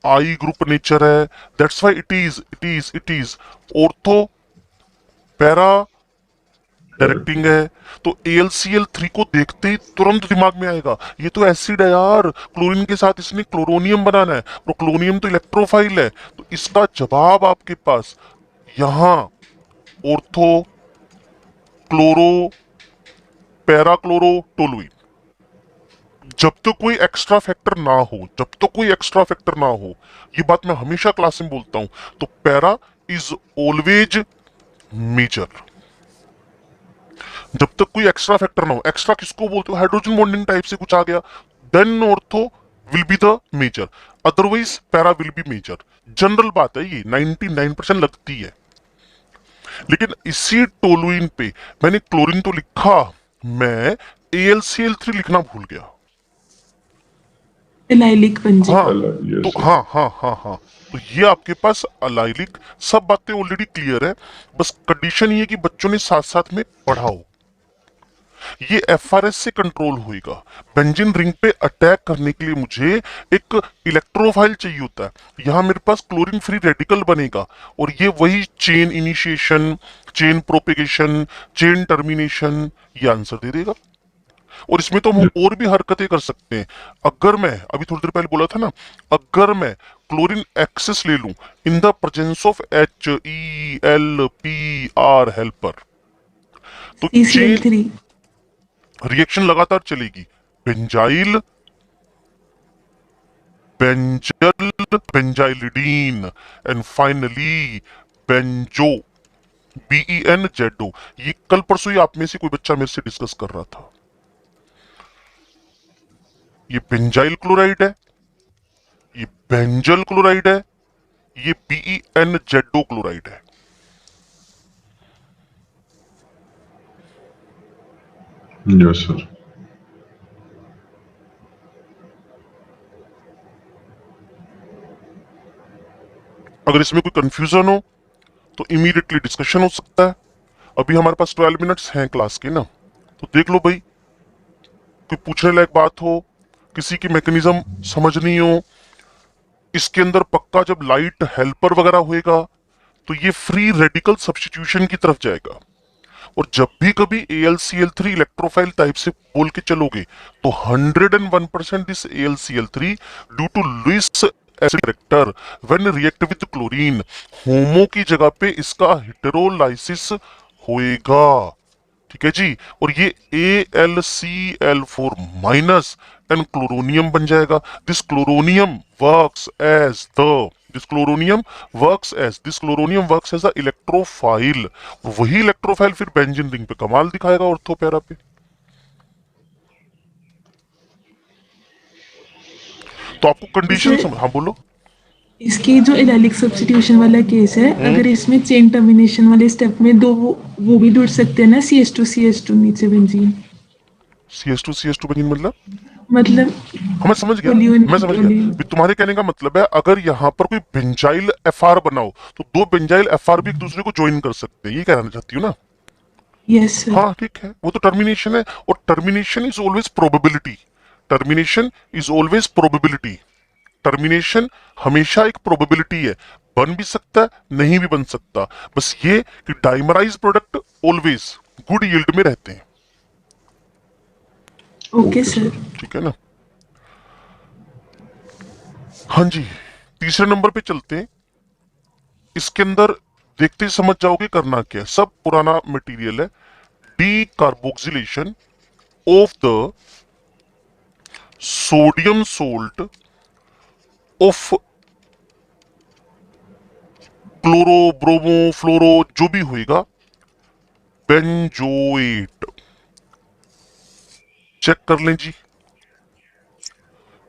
I ग्रुप नेचर है, that's why it is ortho para directing है। तो AlCl3 को देखते ही तुरंत दिमाग में आएगा ये तो एसिड है यार, क्लोरीन के साथ इसने क्लोरोनियम बनाना है, और क्लोरोनियम तो इलेक्ट्रोफाइल है। तो इसका जवाब आपके पास यहां ortho chloro para chloro toluene. जब तक कोई एक्स्ट्रा फैक्टर ना हो, ये बात मैं हमेशा क्लास में बोलता हूं, तो पैरा इज ऑलवेज मेजर। जब तक कोई एक्स्ट्रा फैक्टर ना हो, एक्स्ट्रा किसको बोलते हो, हाइड्रोजन बॉन्डिंग टाइप से कुछ आ गया, then ortho will be the major, otherwise para will be major. General बात है, ये 99% लगती है। लेकिन इसी टोलुइन पे मैंने क्लोरीन तो लिखा, मैं AlCl3 लिखना भूल गया। एलाइलिक बन जाए। हाँ, तो ये आपके पास अलाइलिक, सब बातें ऑलरेडी क्लियर है। बस कंडीशन ये कि बच्चों ने साथ साथ में पढ़ाओ। ये एफआरएस से कंट्रोल होएगा। बेंजीन रिंग पे अटैक करने के लिए मुझे एक इलेक्ट्रोफाइल चाहिए होता है। यहां मेरे पास क्लोरीन फ्री रेडिकल बनेगा, और ये वही chain initiation, chain propagation, chain termination, ये आंसर दे देगा। और इसमें तो हम और भी हरकतें कर सकते हैं। अगर मैं अभी थोड़ी देर पहले बोला था ना, अगर मैं क्लोरीन एक्सेस ले लूं in the presence of HELPR helper, तो चेन रिएक्शन लगातार चलेगी। Benzyl, benzal, benzylidene, and finally benzo, BENZO। ये कल परसों ही आप में से कोई बच्चा मेरे से डिस्कस कर रहा था। ये बेंजाइल क्लोराइड है, ये बेंजल क्लोराइड है, ये BENZO क्लोराइड है। Yes sir. अगर इसमें कोई कंफ्यूजन हो तो इमीडिएटली डिस्कशन हो सकता है। अभी हमारे पास 12 मिनट्स हैं क्लास के ना, तो देख लो भाई, कोई पूछने लायक बात हो, किसी की मैकेनिज्म समझनी हो। इसके अंदर पक्का जब लाइट हेल्पर वगैरह होएगा तो ये फ्री रेडिकल सब्स्टिट्यूशन की तरफ जाएगा। और जब भी कभी AlCl3 इलेक्ट्रोफाइल टाइप से बोल के चलोगे तो 101% this AlCl3 due to Lewis acid character when react with chlorine, homo की जगह पे इसका हेटेरोलाइसिस होएगा। ठीक है जी, और ये AlCl4 माइनस एंड क्लोरोनियम बन जाएगा। This chloronium works as the electrophile, और वही इलेक्ट्रोफाइल फिर बेंजीन रिंग पे कमाल दिखाएगा ऑर्थो पैरा पे। तो आपको कंडीशन समझ, हाँ बोलो। इसकी जो एलाइलिक सब्स्टिट्यूशन वाला केस है, अगर इसमें चेन टर्मिनेशन वाले स्टेप में दो वो भी जुड़ सकते हैं ना, CH2 नीचे बेंजीन। CH2 बेंजीन मतलब मैं समझ गया। तुम्हारे कहने का मतलब है अगर यहाँ पर कोई बेंजाइल FR बनाओ तो दो बेंजाइल FR भी एक दूसरे को ज्वाइन कर सकते हैं, ये कहना चाहती हूँ ना? Yes sir. हाँ ठीक है, वो तो टर्मिनेशन है, और termination is always probability. Termination हमेशा एक प्रोबेबिलिटी है। बन भी सकता है, नहीं भी बन सकता। बस ये कि dimerise product always good yield में रहते हैं। Okay sir. ठीक है ना? हाँ जी, तीसरे नंबर पे चलते हैं। इसके अंदर देखते ही समझ जाओगे करना क्या है, सब पुराना मटेरियल है। Decarboxylation of the sodium salt of chloro, bromo, fluoro, जो भी होएगा, बेंजोएट। चेक कर लें जी।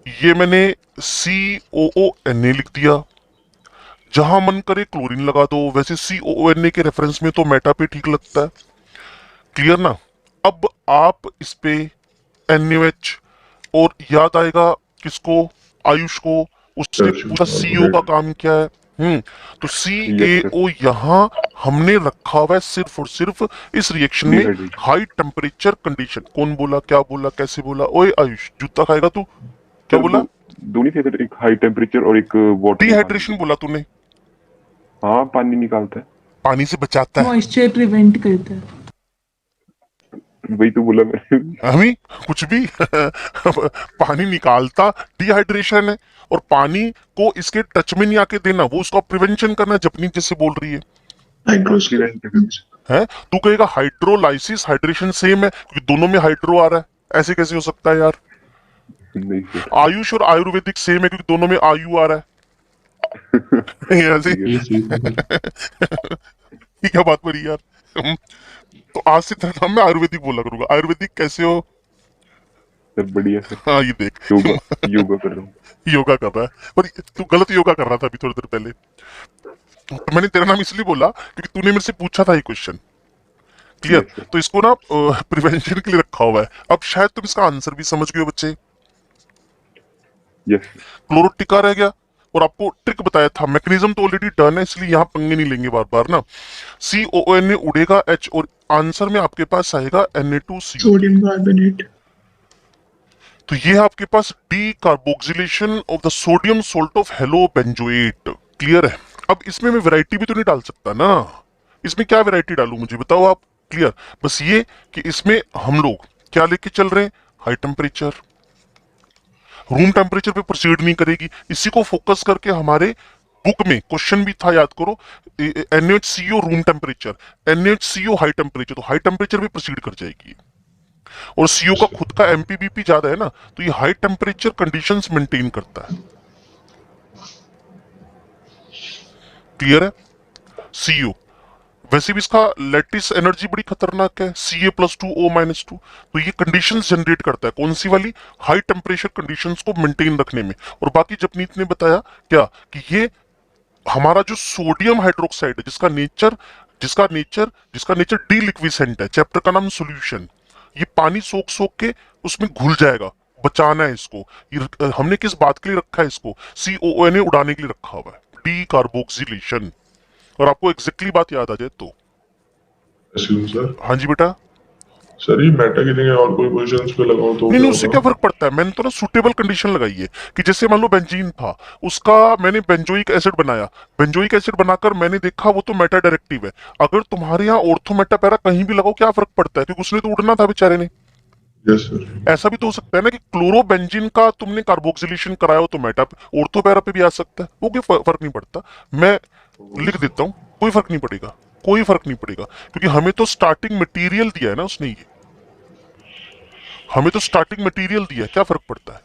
ये मैंने COONA लिख दिया। जहां मन करे क्लोरीन लगा दो, वैसे COONA के रेफरेंस में तो मेटा पे ठीक लगता है। क्लियर ना? अब आप इस पे NaOH, और याद आएगा किसको? आयुष को। उसने Calcium पूछा CO का carbonate। काम क्या है। तो CaO यहाँ हमने रखा हुआ है सिर्फ और सिर्फ इस रिएक्शन में Dehydration। High temperature condition. कौन बोला, क्या बोला, कैसे बोला? ओए आयुष, जूता खाएगा तू? क्या बोला? दो नहीं थे सर, एक हाई टेम्परेचर और एक वाटर। डिहाइड्रेशन बोला तूने? हाँ, पानी निकालता है। पानी से बचाता है। मॉइस्चर प्रिवेंट करता है। वही तो बोला मैंने। हमी कुछ भी पानी निकालता डिहाइड्रेशन है, और पानी को इसके टच में नहीं आके देना, वो उसका प्रिवेंशन करना। जपनीत जैसे बोल रही है हैं? तू कहेगा हाइड्रोलाइसिस हाइड्रेशन सेम है, क्योंकि दोनों में हाइड्रो आ रहा है। ऐसे कैसे हो सकता है यार? नहीं सर। आयुष और आयुर्वेदिक सेम है, क्योंकि दोनों में आयु आ रहा है। ऐसे ये सही था सर। ये क्या बात बनी यार? तो आज से तेरा नाम मैं आयुर्वेदिक बोला करूंगा। आयुर्वेदिक कैसे हो? सर बढ़िया सर। हाँ, ये देख, योगा कर रहा हूँ। योगा कर रहा है। पर तू गलत योगा कर रहा था अभी थोड़ी देर पहले। तो मैंने तेरा नाम इसलिए बोला क्योंकि तूने मेरे से पूछा था ये क्वेश्चन। क्लियर? Yes, sir। तो इसको ना प्रिवेंशन के लिए रखा हुआ है। अब शायद तुम इसका आंसर भी समझ गए हो बच्चे। यस। क्लोरोटिका रह गया, और आपको ट्रिक बताया था। मैकेनिज्म तो ऑलरेडी डन है, इसलिए यहाँ पंगे नहीं लेंगे बार बार ना। COONA उड़ेगा H, और आंसर में आपके पास आएगा Na2CO। Sodium carbonate. तो ये है आपके पास decarboxylation of the sodium salt of halobenzoate. Clear है? अब इसमें मैं वैरायटी भी तो नहीं डाल सकता ना। इसमें क्या वैरायटी डालूं, मुझे बताओ आप। क्लियर? बस ये कि इसमें हम लोग क्या लेके चल रहे हैं? High temperature. रूम टेम्परेचर पे प्रोसीड नहीं करेगी। इसी को फोकस करके हमारे बुक में क्वेश्चन भी था, याद करो। NaHCO room temperature, NaHCO high temperature, तो हाई टेम्परेचर पे प्रोसीड कर जाएगी। और CO का खुद का MPBP ज्यादा है ना, तो ये हाई टेम्परेचर कंडीशंस मेंटेन करता है। क्लियर है? CO वैसे भी इसका लैटिस एनर्जी बड़ी खतरनाक है, Ca+2O-2। तो ये कंडीशंस जनरेट करता है। कौन सी वाली? हाई टेम्परेचर कंडीशंस को मेंटेन रखने में। और बाकी जपनीत ने बताया क्या कि ये हमारा जो सोडियम हाइड्रोक्साइड है, जिसका नेचर डीलिक्विसेंट है, चैप्टर का नाम सॉल्यूशन। ये पानी सोख सोख के उसमें घुल जाएगा, बचाना है इसको। ये हमने किस बात के लिए रखा है इसको? COONA उड़ाने के लिए रखा हुआ है, डी कार्बोक्सिलेशन। और आपको एग्जैक्टली बात याद आ जाए तो। सर हाँ जी बेटा। सर ये मेटा की जगह और कोई पोजीशंस पे लगाओ तो नहीं नहीं, उससे क्या फर्क पड़ता है? मैंने तो ना सुटेबल कंडीशन लगाई है कि जैसे मान लो बेंजीन था, उसका मैंने बेंजोइक एसिड बनाया। बेंजोइक एसिड बनाकर मैंने देखा वो तो मेटा डायरेक्टिव है। अगर तुम्हारे यहाँ ऑर्थो मेटा पैरा कहीं भी लगाओ, क्या फर्क पड़ता है? क्योंकि उसने तो उड़ना था बेचारे ने। Yes sir. ऐसा भी तो हो सकता है ना कि क्लोरोबेंजीन का तुमने कार्बोक्सिलेशन कराया हो तो मेटा ऑर्थो पैरा पे भी आ सकता है। वो कोई फर्क नहीं पड़ता। मैं लिख देता हूँ, कोई फर्क नहीं पड़ेगा, कोई फर्क नहीं पड़ेगा, क्योंकि हमें तो स्टार्टिंग मटेरियल दिया है ना उसने। ये हमें तो स्टार्टिंग मटेरियल दिया है, क्या फर्क पड़ता है?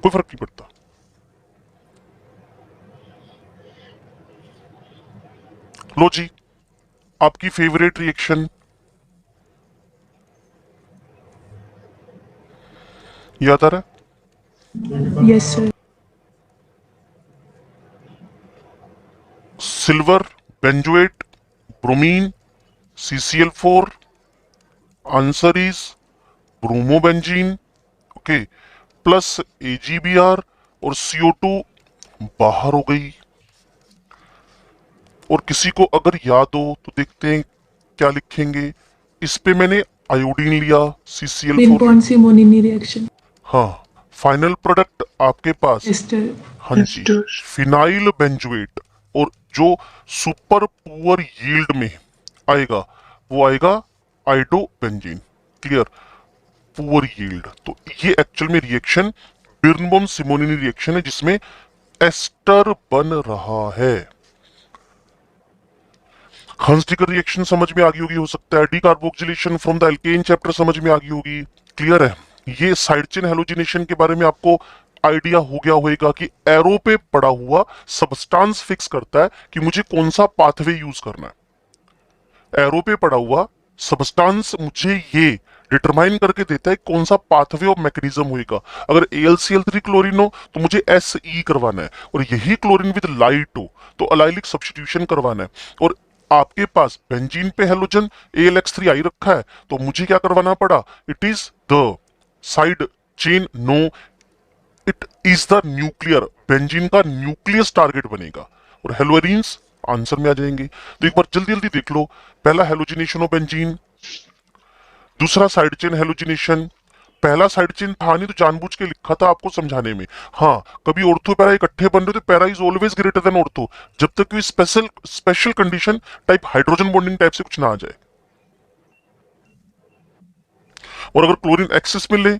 कोई फर्क नहीं पड़ता। लो जी, आपकी फेवरेट रिएक्शन याद आ रहा है? Yes sir. Silver, benzoate, bromine, CCl4। Answer is bromobenzene. Okay, plus AgBr, और CO2 बाहर हो गई। और किसी को अगर याद हो तो देखते हैं क्या लिखेंगे। इस पे मैंने आयोडीन लिया, CCl4। Pin Simonini reaction. हाँ, फाइनल प्रोडक्ट आपके पास एस्टर हाँ जी Esters. फिनाइल बेंजोएट, और जो सुपर पुअर यील्ड में आएगा वो आएगा आइडो बेंजीन। क्लियर? पुअर यील्ड, तो ये एक्चुअल में रिएक्शन बिर्नबाउम सिमोनिनी रिएक्शन है जिसमें एस्टर बन रहा है। हंसडिकर रिएक्शन समझ में आ गई होगी, हो सकता है decarboxylation from the alkene chapter समझ में आ गई होगी। क्लियर है? ये साइड चेन हैलोजिनेशन के बारे में आपको आइडिया हो गया होगा कि एरो पे पड़ा हुआ सब्सटेंस फिक्स करता है कि मुझे कौन सा पाथवे यूज करना है। एरो पे पड़ा हुआ सब्सटेंस मुझे ये डिटरमाइन करके देता है कौन सा पाथवे ऑफ मैकेनिज्म होगा। अगर AlCl3 क्लोरीन हो तो मुझे Se करवाना है, और यही क्लोरीन विद लाइट हो तो अलाइलिक सब्स्टिट्यूशन करवाना है। और आपके पास बेंजीन पे हैलोजन AlX3 आई रखा है तो मुझे क्या करवाना पड़ा, it is the side chain, no it is the nuclear, benzene का न्यूक्लियस टारगेट बनेगा और हेलोएरीन्स आंसर में आ जाएंगे। तो एक बार जल्दी जल्दी देख लो, पहला हेलोजिनेशन ऑफ बेंजीन, दूसरा साइड चेन हेलोजिनेशन। पहला साइड चेन था नहीं तो जानबूझ के लिखा था आपको समझाने में। हाँ, कभी ऑर्थो पैरा इकट्ठे बन रहे तो para is always greater than ortho, जब तक कोई special condition type hydrogen bonding type से कुछ ना आ जाए। और अगर क्लोरीन एक्सेस में ले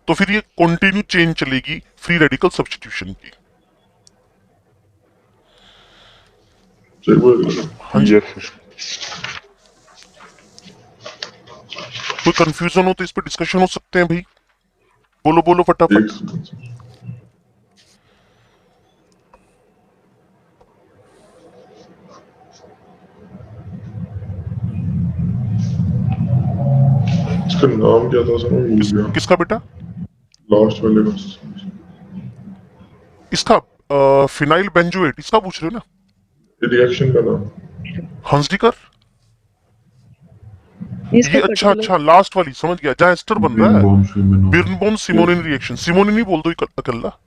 तो फिर ये कंटिन्यू चेन चलेगी फ्री रेडिकल सब्स्टिट्यूशन की। हाँ जी, यस सर। कोई कंफ्यूजन हो तो इस पे डिस्कशन हो सकते हैं भाई, बोलो बोलो फटाफट। इसका नाम क्या था सर, मैं भूल गया। किसका बेटा? लास्ट वाले का इसका फिनाइल बेंजोएट, इसका पूछ रहे हो ना? रिएक्शन का नाम। हंसडिकर, इसका ये अच्छा particular- अच्छा लास्ट वाली समझ गया, जहां एस्टर बन रहा है। बॉम्ब से मैंने बिर्नबाउम सिमोनिन रिएक्शन, सिमोनिन ही बोल दो अकेला।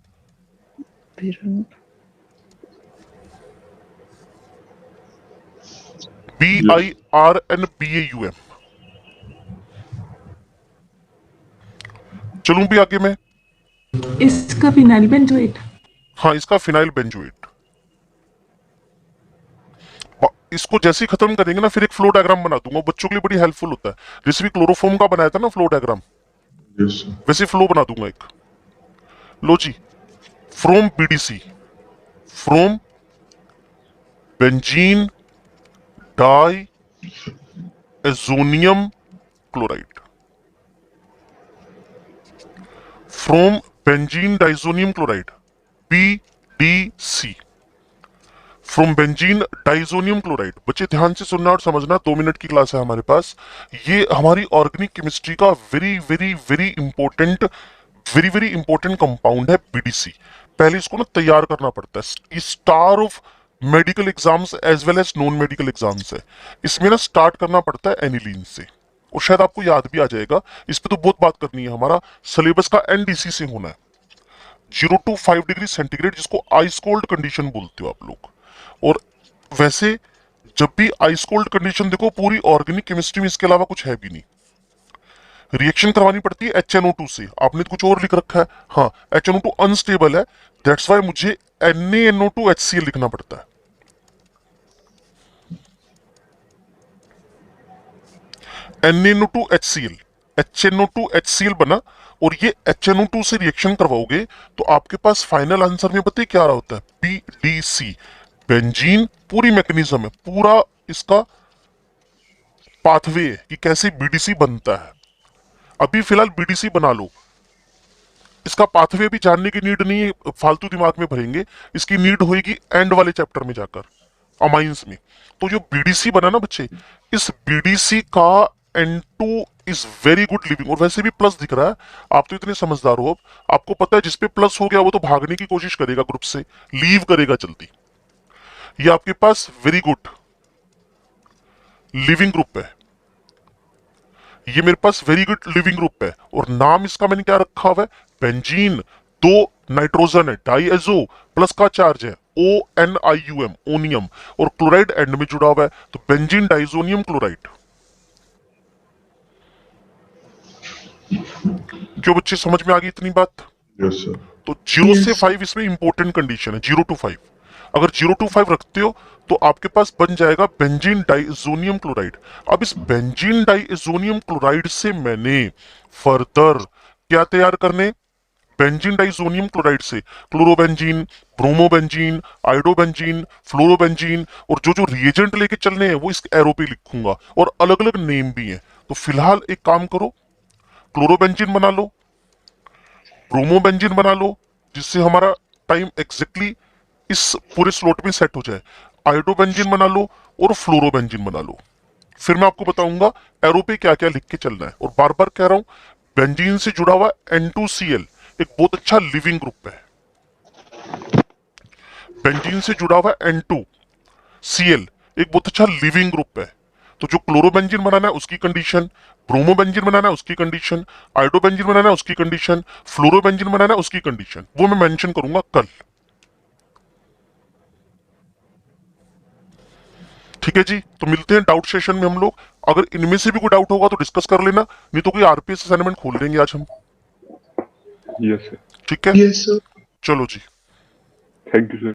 बिर्न- BIRNBAUM। चलूं भी आगे मैं? इसका फिनाइल बेंजोएट। हाँ, इसका फिनाइल बेंजोएट। इसको जैसे ही खत्म करेंगे ना फिर एक फ्लो डायग्राम बना दूंगा, बच्चों के लिए बड़ी हेल्पफुल होता है। जैसे भी क्लोरोफॉर्म का बनाया था ना फ्लो डायग्राम, यस सर। वैसे फ्लो बना दूंगा एक। लो जी, from BDC, from benzene diazonium chloride, from benzene diazonium chloride BDC, from benzene diazonium chloride. बच्चे ध्यान से सुनना और समझना, 2 मिनट की क्लास है हमारे पास। ये हमारी ऑर्गेनिक केमिस्ट्री का very very very important compound है BDC। पहले इसको ना तैयार करना पड़ता है, ये star of medical exams as well as non medical exams है। इसमें ना स्टार्ट करना पड़ता है एनिलीन से, और शायद आपको याद भी आ जाएगा। इस पे तो बहुत बात करनी है, हमारा सिलेबस का NDC से होना है। 0 to 5 डिग्री सेंटीग्रेड, जिसको आइस कोल्ड कंडीशन बोलते हो आप लोग। और वैसे जब भी आइस कोल्ड कंडीशन देखो, पूरी ऑर्गेनिक केमिस्ट्री में इसके अलावा कुछ है भी नहीं। रिएक्शन करवानी पड़ती है HNO2 से, आपने तो कुछ और लिख रखा है। हाँ, HNO2 अनस्टेबल है, दैट्स वाई मुझे NaNO2 HCl लिखना पड़ता है। NaNO2 HCl, HNO2 HCl बना, और ये HNO2 से रिएक्शन करवाओगे तो आपके पास फाइनल आंसर में बताइए क्या आ रहा होता है, BDC। बेंजीन पूरी मैकेनिज्म है, पूरा इसका पाथवे है कि कैसे BDC बनता है। अभी फिलहाल BDC बना लो, इसका पाथवे भी जानने की नीड नहीं है, फालतू दिमाग में भरेंगे। इसकी नीड होगी एंड वाले चैप्टर में जाकर, अमाइंस में। तो जो BDC बना ना बच्चे, इस BDC का N2 is very good living, और वैसे भी प्लस दिख रहा है। आप तो इतने समझदार हो, अब आपको पता है जिसपे प्लस हो गया वो तो भागने की कोशिश करेगा, ग्रुप से लीव करेगा जल्दी। ये आपके पास वेरी गुड लिविंग ग्रुप है, ये मेरे पास वेरी गुड लिविंग ग्रुप है। और नाम इसका मैंने क्या रखा हुआ है, बेंजीन, 2 नाइट्रोजन है, डाईएजो प्लस का चार्ज है ONIUM, ओनियम, और क्लोराइड एंड में जुड़ा हुआ है, तो बेंजीन डाइजोनियम क्लोराइड। क्यों बच्चे, समझ में आ गई इतनी बात? Yes sir. तो 0 से Yes. 5 इसमें इंपॉर्टेंट कंडीशन है, 0 to 5। अगर 0 to 5 रखते हो तो आपके पास बन जाएगा बेंजीन डाइएजोनियम क्लोराइड। अब इस बेंजीन डाइएजोनियम क्लोराइड से मैंने फर्दर क्या तैयार करने, बेंजीन डाइजोनियम क्लोराइड से क्लोरोबेंजीन, ब्रोमोबेंजीन, आइडोबेंजीन, फ्लोरोबेंजीन, और जो जो रिएजेंट लेके चलने हैं वो इस एरो पे लिखूंगा, और अलग अलग नेम भी हैं। तो फिलहाल एक काम करो, क्लोरोबेंजीन बना लो, ब्रोमोबेंजीन बना लो, जिससे हमारा टाइम एग्जैक्टली इस पूरे स्लॉट में सेट हो जाए। आइडोबेंजीन बना लो और फ्लोरोबेंजीन बना लो। फिर मैं आपको बताऊंगा एरो पे क्या क्या लिख के चलना है। और बार बार कह रहा हूं, बेंजीन से जुड़ा हुआ N2Cl एक बहुत अच्छा लिविंग ग्रुप है। बेंजीन से जुड़ा हुआ N2Cl एक बहुत अच्छा लिविंग ग्रुप है। तो जो क्लोरोबेंजीन बनाना है उसकी कंडीशन, ब्रोमोबेंजीन बनाना है उसकी कंडीशन, आइडोबेंजीन बनाना है उसकी कंडीशन, फ्लोरोबेंजीन बनाना है उसकी कंडीशन, वो मैं मेंशन करूंगा कल। ठीक है जी, तो मिलते हैं डाउट सेशन में हम लोग। अगर इनमें से भी कोई डाउट होगा तो डिस्कस कर लेना, नहीं तो कोई आरपीएस असाइनमेंट खोल देंगे आज हम। Yes sir. ठीक है, Yes, sir. चलो जी। Thank you sir.